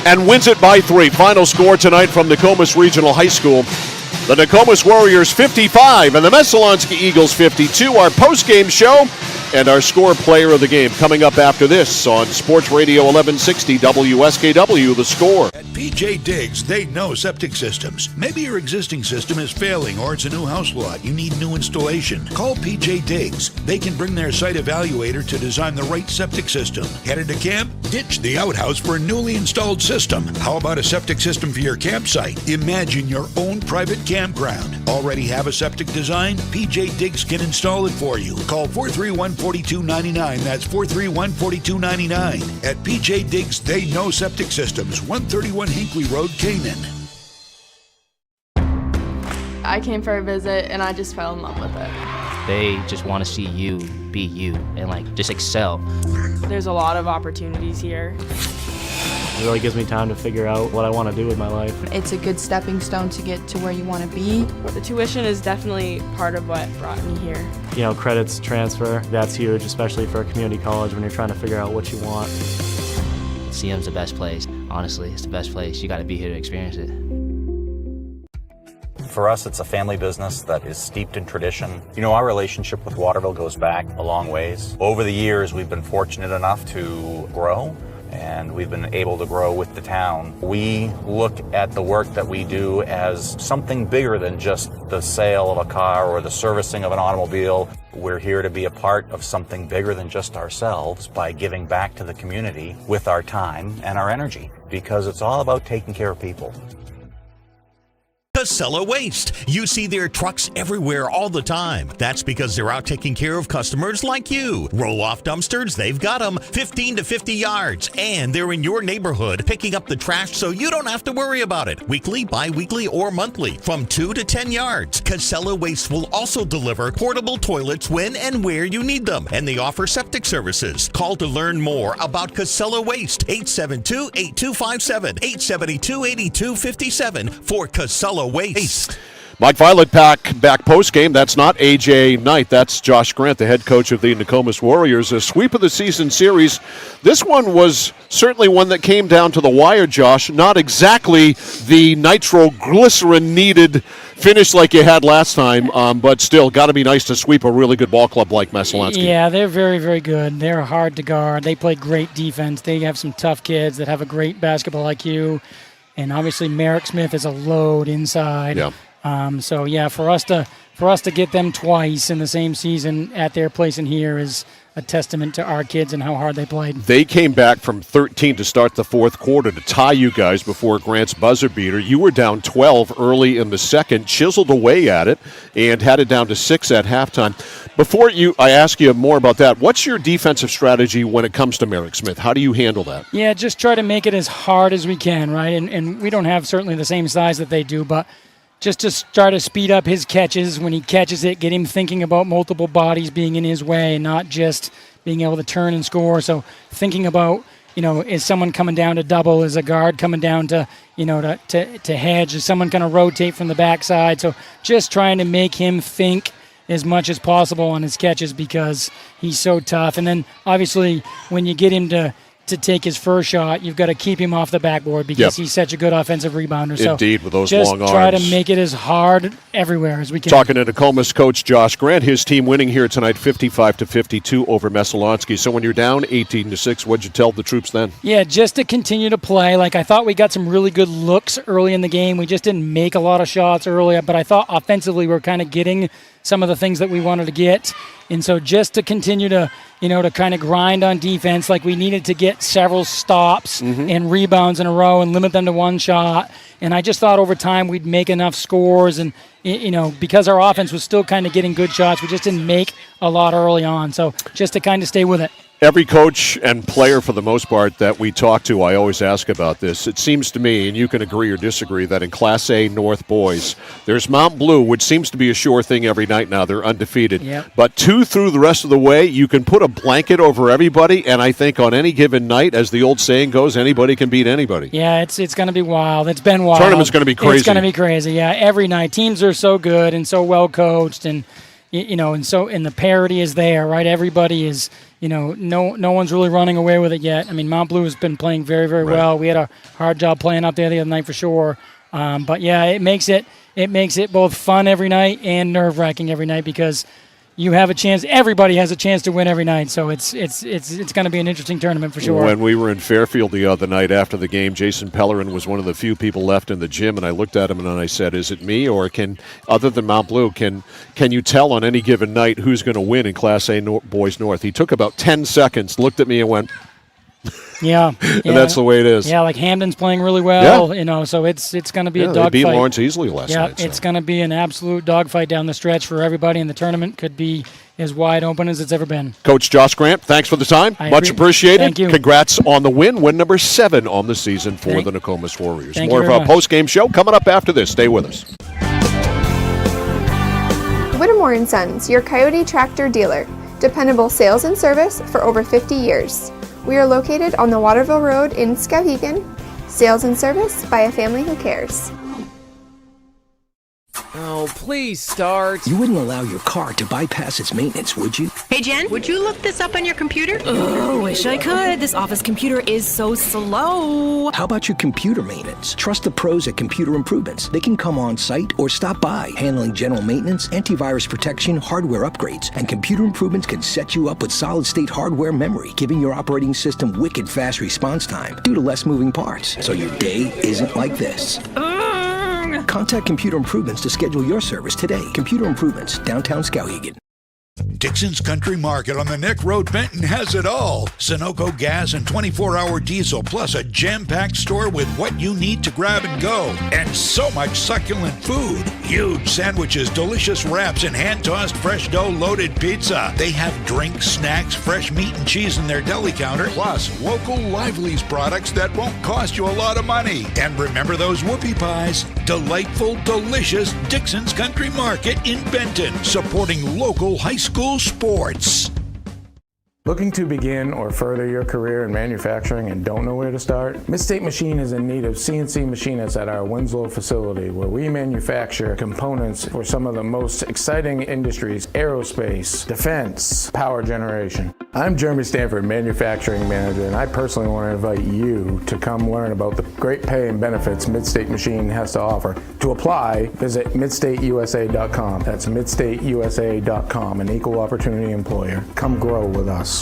and wins it by 3. Final score tonight from Nokomis Regional High School. The Nokomis Warriors 55 and the Messalonskee Eagles 52. Our post-game show and our score player of the game coming up after this on Sports Radio 1160 WSKW, The Score.
At PJ Diggs, they know septic systems. Maybe your existing system is failing or it's a new house lot. You need new installation. Call PJ Diggs. They can bring their site evaluator to design the right septic system. Headed to camp? Ditch the outhouse for a newly installed system. How about a septic system for your campsite? Imagine your own private campground. Already have a septic design? PJ Diggs can install it for you. Call 431-4299. That's 431-4299. At PJ Diggs, they know septic systems. 131 Hinkley Road, Canaan.
I came for a visit and I just fell in love with it.
They just want to see you be you and just excel.
There's a lot of opportunities here.
It really gives me time to figure out what I want to do with my life.
It's a good stepping stone to get to where you want to be.
The tuition is definitely part of what brought me here.
Credits transfer, that's huge, especially for a community college when you're trying to figure out what you want.
CM's the best place. Honestly, it's the best place. You got to be here to experience it.
For us, it's a family business that is steeped in tradition. Our relationship with Waterville goes back a long ways. Over the years, we've been fortunate enough to grow, and we've been able to grow with the town. We look at the work that we do as something bigger than just the sale of a car or the servicing of an automobile. We're here to be a part of something bigger than just ourselves by giving back to the community with our time and our energy, because it's all about taking care of people.
Casella Waste. You see their trucks everywhere all the time. That's because they're out taking care of customers like you. Roll-off dumpsters, they've got them 15 to 50 yards. And they're in your neighborhood picking up the trash so you don't have to worry about it. Weekly, bi-weekly, or monthly from 2 to 10 yards. Casella Waste will also deliver portable toilets when and where you need them. And they offer septic services. Call to learn more about Casella Waste. 872-8257, 872-8257 for Casella Waste.
Mike Violet back post-game. That's not A.J. Knight. That's Josh Grant, the head coach of the Nokomis Warriors. A sweep of the season series. This one was certainly one that came down to the wire, Josh. Not exactly the nitroglycerin-needed finish like you had last time, but still, got to be nice to sweep a really good ball club like Messalonskee.
Yeah, they're very, very good. They're hard to guard. They play great defense. They have some tough kids that have a great basketball IQ. And obviously, Merrick Smith is a load inside.
Yeah.
So yeah, for us to get them twice in the same season at their place in here is a testament to our kids and how hard they played.
They came back from 13 to start the fourth quarter to tie you guys before Grant's buzzer beater. You were down 12 early in the second, chiseled away at it, and had it down to 6 at halftime. Before I ask you more about that, what's your defensive strategy when it comes to Merrick Smith? How do you handle that?
Yeah, just try to make it as hard as we can, right? And we don't have certainly the same size that they do, but just to try to speed up his catches. When he catches it, get him thinking about multiple bodies being in his way, not just being able to turn and score. So thinking about, is someone coming down to double? Is a guard coming down to, to hedge? Is someone going to rotate from the backside? So just trying to make him think as much as possible on his catches because he's so tough. And then obviously when you get him to take his first shot, you've got to keep him off the backboard because he's such a good offensive rebounder. So
indeed, with those
just
long arms.
try to make it as hard everywhere as we can.
Talking to Nokomis coach Josh Grant, his team winning here tonight 55-52 over Messalonskee. So when you're down 18-6, what'd you tell the troops then?
Yeah, just to continue to play. Like I thought we got some really good looks early in the game. We just didn't make a lot of shots early, but I thought offensively we're kind of getting some of the things that we wanted to get. And so just to continue to, to kind of grind on defense, like we needed to get several stops and rebounds in a row and limit them to one shot. And I just thought over time we'd make enough scores. And, because our offense was still kind of getting good shots, we just didn't make a lot early on. So just to kind of stay with it.
Every coach and player, for the most part, that we talk to, I always ask about this. It seems to me, and you can agree or disagree, that in Class A North boys, there's Mount Blue, which seems to be a sure thing every night now. They're undefeated.
Yep.
But 2 through the rest of the way, you can put a blanket over everybody, and I think on any given night, as the old saying goes, anybody can beat anybody.
Yeah, it's going to be wild. It's been wild.
Tournament's going to be crazy.
It's going to be crazy, yeah. Every night. Teams are so good and so well coached, and the parity is there, right? Everybody is, no one's really running away with it yet. I mean, Mount Blue has been playing very, very well. We had a hard job playing up there the other night for sure. But yeah, it makes it both fun every night and nerve-wracking every night because you have a chance. Everybody has a chance to win every night, so it's going to be an interesting tournament for sure.
When we were in Fairfield the other night after the game, Jason Pellerin was one of the few people left in the gym, and I looked at him and I said, "Is it me, or other than Mount Blue, can you tell on any given night who's going to win in Class A Boys North?" He took about 10 seconds, looked at me, and went.
Yeah,
and that's the way it is.
Yeah, like Hamden's playing really well, so it's going to be a dogfight.
They beat Lawrence easily last night.
Yeah, it's going to be an absolute dogfight down the stretch for everybody, and the tournament could be as wide open as it's ever been.
Coach Josh Grant, thanks for the time. Much appreciated.
Thank you.
Congrats on the win number 7 on the season for the Nokomis Warriors.
Thank
More
you
of
very
our post-game show coming up after this. Stay with us.
Whittemore & Sons, your Coyote tractor dealer. Dependable sales and service for over 50 years. We are located on the Waterville Road in Skowhegan. Sales and service by a family who cares.
Oh, please start.
You wouldn't allow your car to bypass its maintenance, would you?
Hey, Jen, would you look this up on your computer?
Oh, wish I could. This office computer is so slow.
How about your computer maintenance? Trust the pros at Computer Improvements. They can come on site or stop by, handling general maintenance, antivirus protection, hardware upgrades, and Computer Improvements can set you up with solid-state hardware memory, giving your operating system wicked fast response time due to less moving parts, so your day isn't like this. Contact Computer Improvements to schedule your service today. Computer Improvements, downtown Skowhegan.
Dixon's Country Market on the Neck Road, Benton has it all. Sunoco gas and 24-hour diesel, plus a jam-packed store with what you need to grab and go. And so much succulent food. Huge sandwiches, delicious wraps, and hand-tossed fresh dough-loaded pizza. They have drinks, snacks, fresh meat and cheese in their deli counter, plus local Lively's products that won't cost you a lot of money. And remember those whoopie pies? Delightful, delicious Dixon's Country Market in Benton, supporting local high school sports.
Looking to begin or further your career in manufacturing and don't know where to start? Midstate Machine is in need of CNC machinists at our Winslow facility, where we manufacture components for some of the most exciting industries: aerospace, defense, power generation. I'm Jeremy Stanford, manufacturing manager, and I personally want to invite you to come learn about the great pay and benefits Midstate Machine has to offer. To apply, visit midstateusa.com. That's midstateusa.com, an equal opportunity employer. Come grow with us.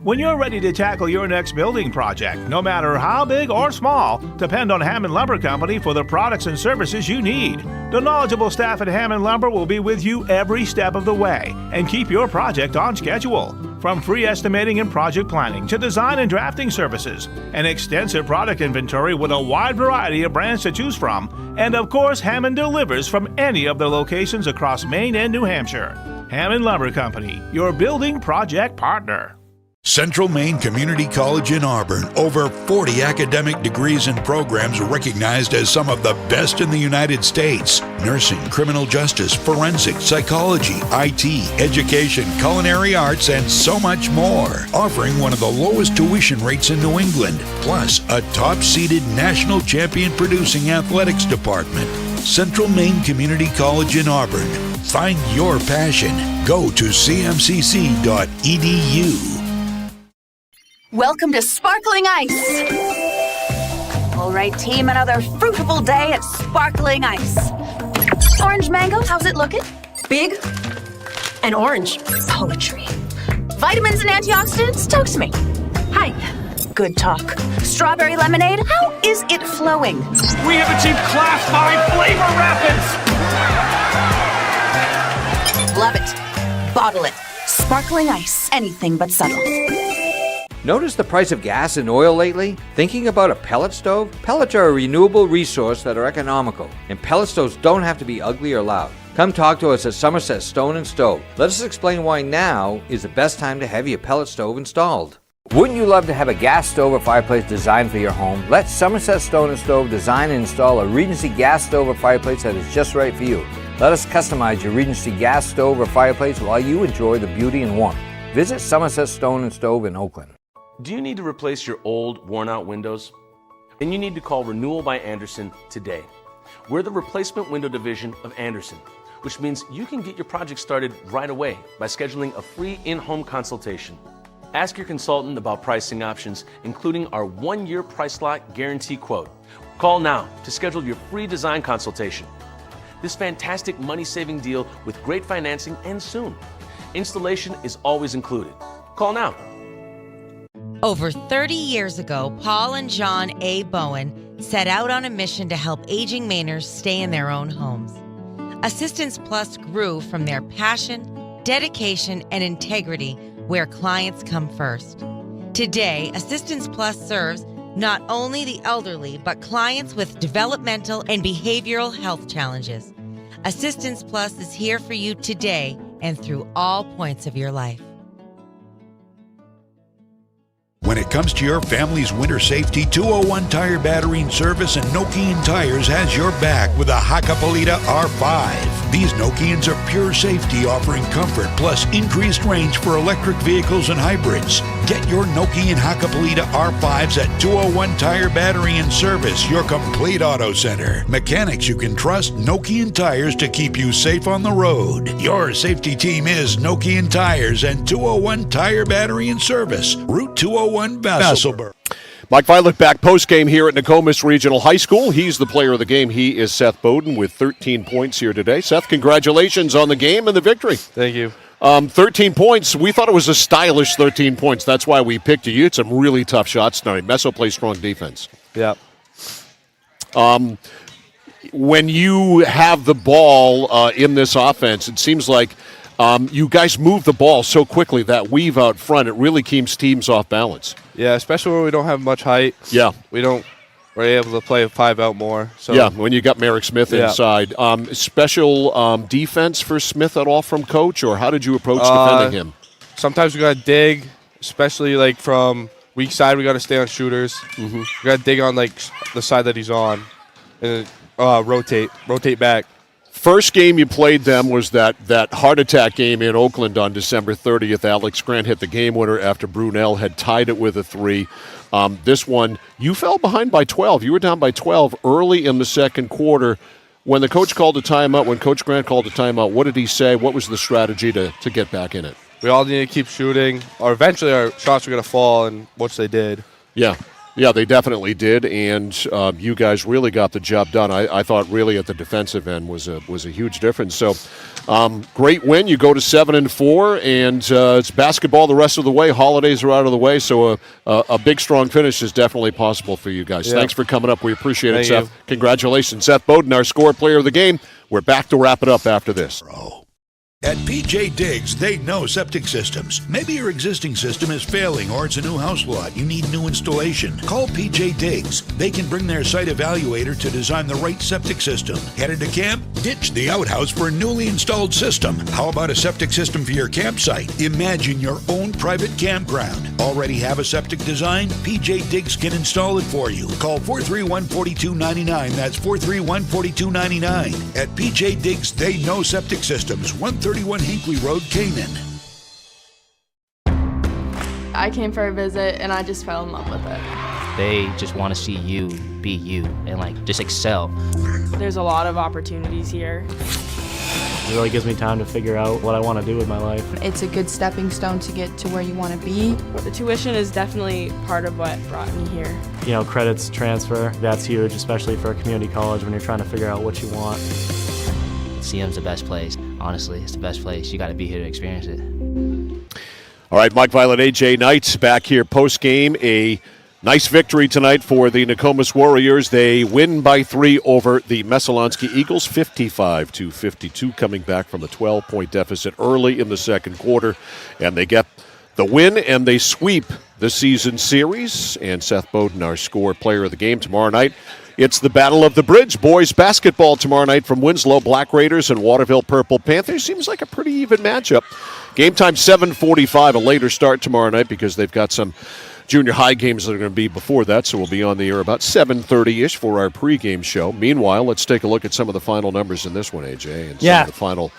When you're ready to tackle your next building project, no matter how big or small, depend on Hammond Lumber Company for the products and services you need. The knowledgeable staff at Hammond Lumber will be with you every step of the way and keep your project on schedule. From free estimating and project planning to design and drafting services, an extensive product inventory with a wide variety of brands to choose from, and of course, Hammond delivers from any of the locations across Maine and New Hampshire. Hammond Lumber Company, your building project partner.
Central Maine Community College in Auburn. Over 40 academic degrees and programs recognized as some of the best in the United States. Nursing, criminal justice, forensics, psychology, IT, education, culinary arts, and so much more. Offering one of the lowest tuition rates in New England. Plus, a top-seeded national champion producing athletics department. Central Maine Community College in Auburn. Find your passion. Go to cmcc.edu.
Welcome to Sparkling Ice. All right, team, another fruitful day at Sparkling Ice. Orange mango, how's it looking? Big and orange. Poetry. Vitamins and antioxidants, talk to me. Hi. Good talk. Strawberry lemonade, how is it flowing?
We have achieved Class 5 flavor rapids!
Love it. Bottle it. Sparkling Ice, anything but subtle.
Notice the price of gas and oil lately? Thinking about a pellet stove? Pellets are a renewable resource that are economical, and pellet stoves don't have to be ugly or loud. Come talk to us at Somerset Stone & Stove. Let us explain why now is the best time to have your pellet stove installed. Wouldn't you love to have a gas stove or fireplace designed for your home? Let Somerset Stone & Stove design and install a Regency gas stove or fireplace that is just right for you. Let us customize your Regency gas stove or fireplace while you enjoy the beauty and warmth. Visit Somerset Stone & Stove in Oakland.
Do you need to replace your old, worn-out windows? Then you need to call Renewal by Andersen today. We're the replacement window division of Andersen, which means you can get your project started right away by scheduling a free in-home consultation. Ask your consultant about pricing options, including our 1-year price lock guarantee quote. Call now to schedule your free design consultation. This fantastic money-saving deal with great financing ends soon. Installation is always included. Call now.
Over 30 years ago, Paul and John A. Bowen set out on a mission to help aging Mainers stay in their own homes. Assistance Plus grew from their passion, dedication, and integrity, where clients come first. Today, Assistance Plus serves not only the elderly, but clients with developmental and behavioral health challenges. Assistance Plus is here for you today and through all points of your life.
When it comes to your family's winter safety, 201 Tire Battery and Service and Nokian Tires has your back with a Hakkapeliitta R5. These Nokians are pure safety, offering comfort plus increased range for electric vehicles and hybrids. Get your Nokian Hakkapeliitta R5s at 201 Tire Battery and Service, your complete auto center. Mechanics you can trust, Nokian Tires to keep you safe on the road. Your safety team is Nokian Tires and 201 Tire Battery and Service, Route 201 Vassalboro.
Mike Violet back post-game here at Nokomis Regional High School. He's the player of the game. He is Seth Bowden with 13 points here today. Seth, congratulations on the game and the victory.
Thank you.
13 points. We thought it was a stylish 13 points. That's why we picked you. You had some really tough shots tonight. Messo plays strong defense.
Yeah.
When you have the ball in this offense, it seems like You guys move the ball so quickly, that weave out front, it really keeps teams off balance.
Yeah, especially where we don't have much height.
Yeah.
We're able to play 5 out more. So.
Yeah, when you got Merrick Smith inside. Special defense for Smith at all from Coach, or how did you approach defending him?
Sometimes we got to dig, especially like from weak side, we got to stay on shooters.
Mm-hmm.
We got to dig on like the side that he's on and rotate back.
First game you played them was that heart attack game in Oakland on December 30th. Alex Grant hit the game winner after Brunel had tied it with a 3. This one, you fell behind by 12. You were down by 12 early in the second quarter. When the coach called a timeout, when Coach Grant called a timeout, what did he say? What was the strategy to get back in it?
We all need to keep shooting, or eventually our shots were going to fall, and which they did.
Yeah, they definitely did, and you guys really got the job done. I thought really at the defensive end was a huge difference. So, great win. You go to 7-4, and it's basketball the rest of the way. Holidays are out of the way, so a big, strong finish is definitely possible for you guys.
Yeah.
Thanks for coming up. We appreciate it,
Thank
Seth.
you.
Congratulations, Seth Bowden, our score player of the game. We're back to wrap it up after this.
At PJ Diggs, they know septic systems. Maybe your existing system is failing or it's a new house lot. You need new installation. Call PJ Diggs. They can bring their site evaluator to design the right septic system. Headed to camp? Ditch the outhouse for a newly installed system. How about a septic system for your campsite? Imagine your own private campground. Already have a septic design? PJ Diggs can install it for you. Call 431-4299. That's 431-4299. At PJ Diggs, they know septic systems. 131 Hinkley Road, Canaan.
I came for a visit and I just fell in love with it.
They just want to see you be you and like just excel.
There's a lot of opportunities here.
It really gives me time to figure out what I want to do with my life.
It's a good stepping stone to get to where you want to be.
The tuition is definitely part of what brought me here.
You know, credits transfer, that's huge, especially for a community college when you're trying to figure out what you want.
CM's the best place. Honestly, it's the best place. You got to be here to experience it.
All right, Mike Violet, AJ Knight back here post-game. A nice victory tonight for the Nokomis Warriors. They win by 3 over the Messalonskee Eagles, 55-52, coming back from a 12-point deficit early in the second quarter. And they get the win, and they sweep the season series. And Seth Bowden, our score player of the game tomorrow night. It's the Battle of the Bridge. Boys basketball tomorrow night from Winslow, Black Raiders and Waterville Purple Panthers. Seems like a pretty even matchup. Game time 7:45, a later start tomorrow night because they've got some junior high games that are going to be before that, so we'll be on the air about 7:30-ish for our pregame show. Meanwhile, let's take a look at some of the final numbers in this one, AJ, and some of the final...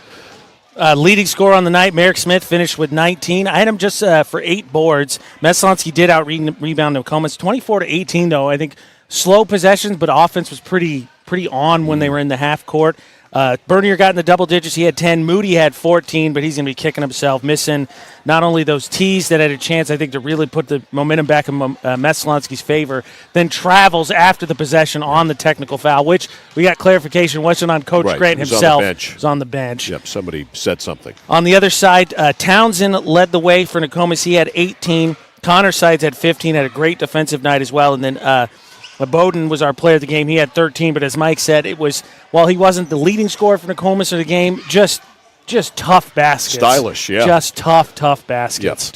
leading scorer on the night, Merrick Smith finished with 19. I had him just for 8 boards. Messalonskee did out-rebound Nokomis. 24-18, though. I think slow possessions, but offense was pretty on when they were in the half court. Bernier got in the double digits. He had 10. Moody had 14, but he's going to be kicking himself, missing not only those tees that had a chance, I think, to really put the momentum back in Messalonskee's favor, then travels after the possession on the technical foul, which we got clarification wasn't on Coach Grant himself. It was on the bench.
Yep, somebody said something.
On the other side, Townsend led the way for Nokomis. He had 18. Connor Sides had 15, had a great defensive night as well. And then Bowden was our player of the game. He had 13, but as Mike said, it was, while he wasn't the leading scorer for Nokomis in the game, just tough baskets.
Stylish, yeah.
Just tough baskets.
Yep,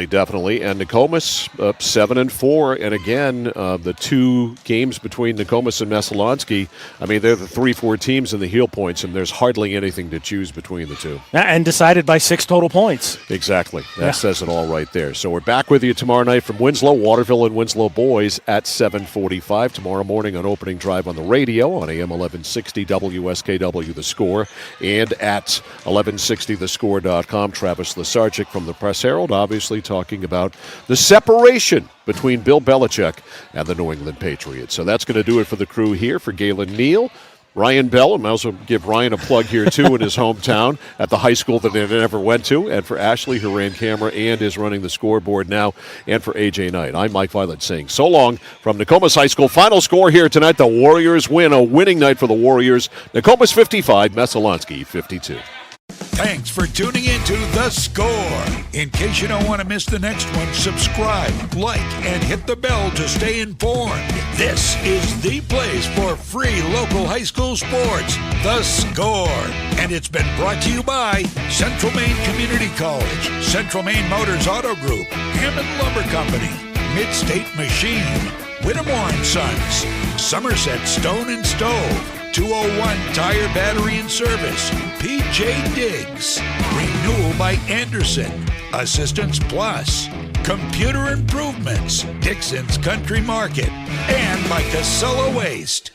definitely. And Nokomis up 7-4. And again, the 2 games between Nokomis and Messalonskee, I mean, they're the 3-4 teams in the heel points, and there's hardly anything to choose between the 2.
And decided by 6 total points.
Exactly. That says it all right there. So we're back with you tomorrow night from Winslow, Waterville and Winslow boys at 7:45. Tomorrow morning on Opening Drive on the radio on AM 1160 WSKW The Score, and at 1160thescore.com. Travis Lesarchik from the Press-Herald, obviously talking about the separation between Bill Belichick and the New England Patriots. So that's going to do it for the crew here. For Galen Neal, Ryan Bell, and I also give Ryan a plug here, too, in his hometown at the high school that they never went to, and for Ashley, who ran camera and is running the scoreboard now, and for AJ Knight. I'm Mike Violet saying so long from Nokomis High School. Final score here tonight, the Warriors win. A winning night for the Warriors. Nokomis 55, Messalonskee 52.
Thanks for tuning in to The Score. In case you don't want to miss the next one, subscribe, like, and hit the bell to stay informed. This is the place for free local high school sports, The Score. And it's been brought to you by Central Maine Community College, Central Maine Motors Auto Group, Hammond Lumber Company, Mid-State Machine, Whittemore & Sons, Somerset Stone and Stove, 201 Tire Battery and Service, PJ Diggs, Renewal by Anderson, Assistance Plus, Computer Improvements, Dixon's Country Market, and by Casella Waste.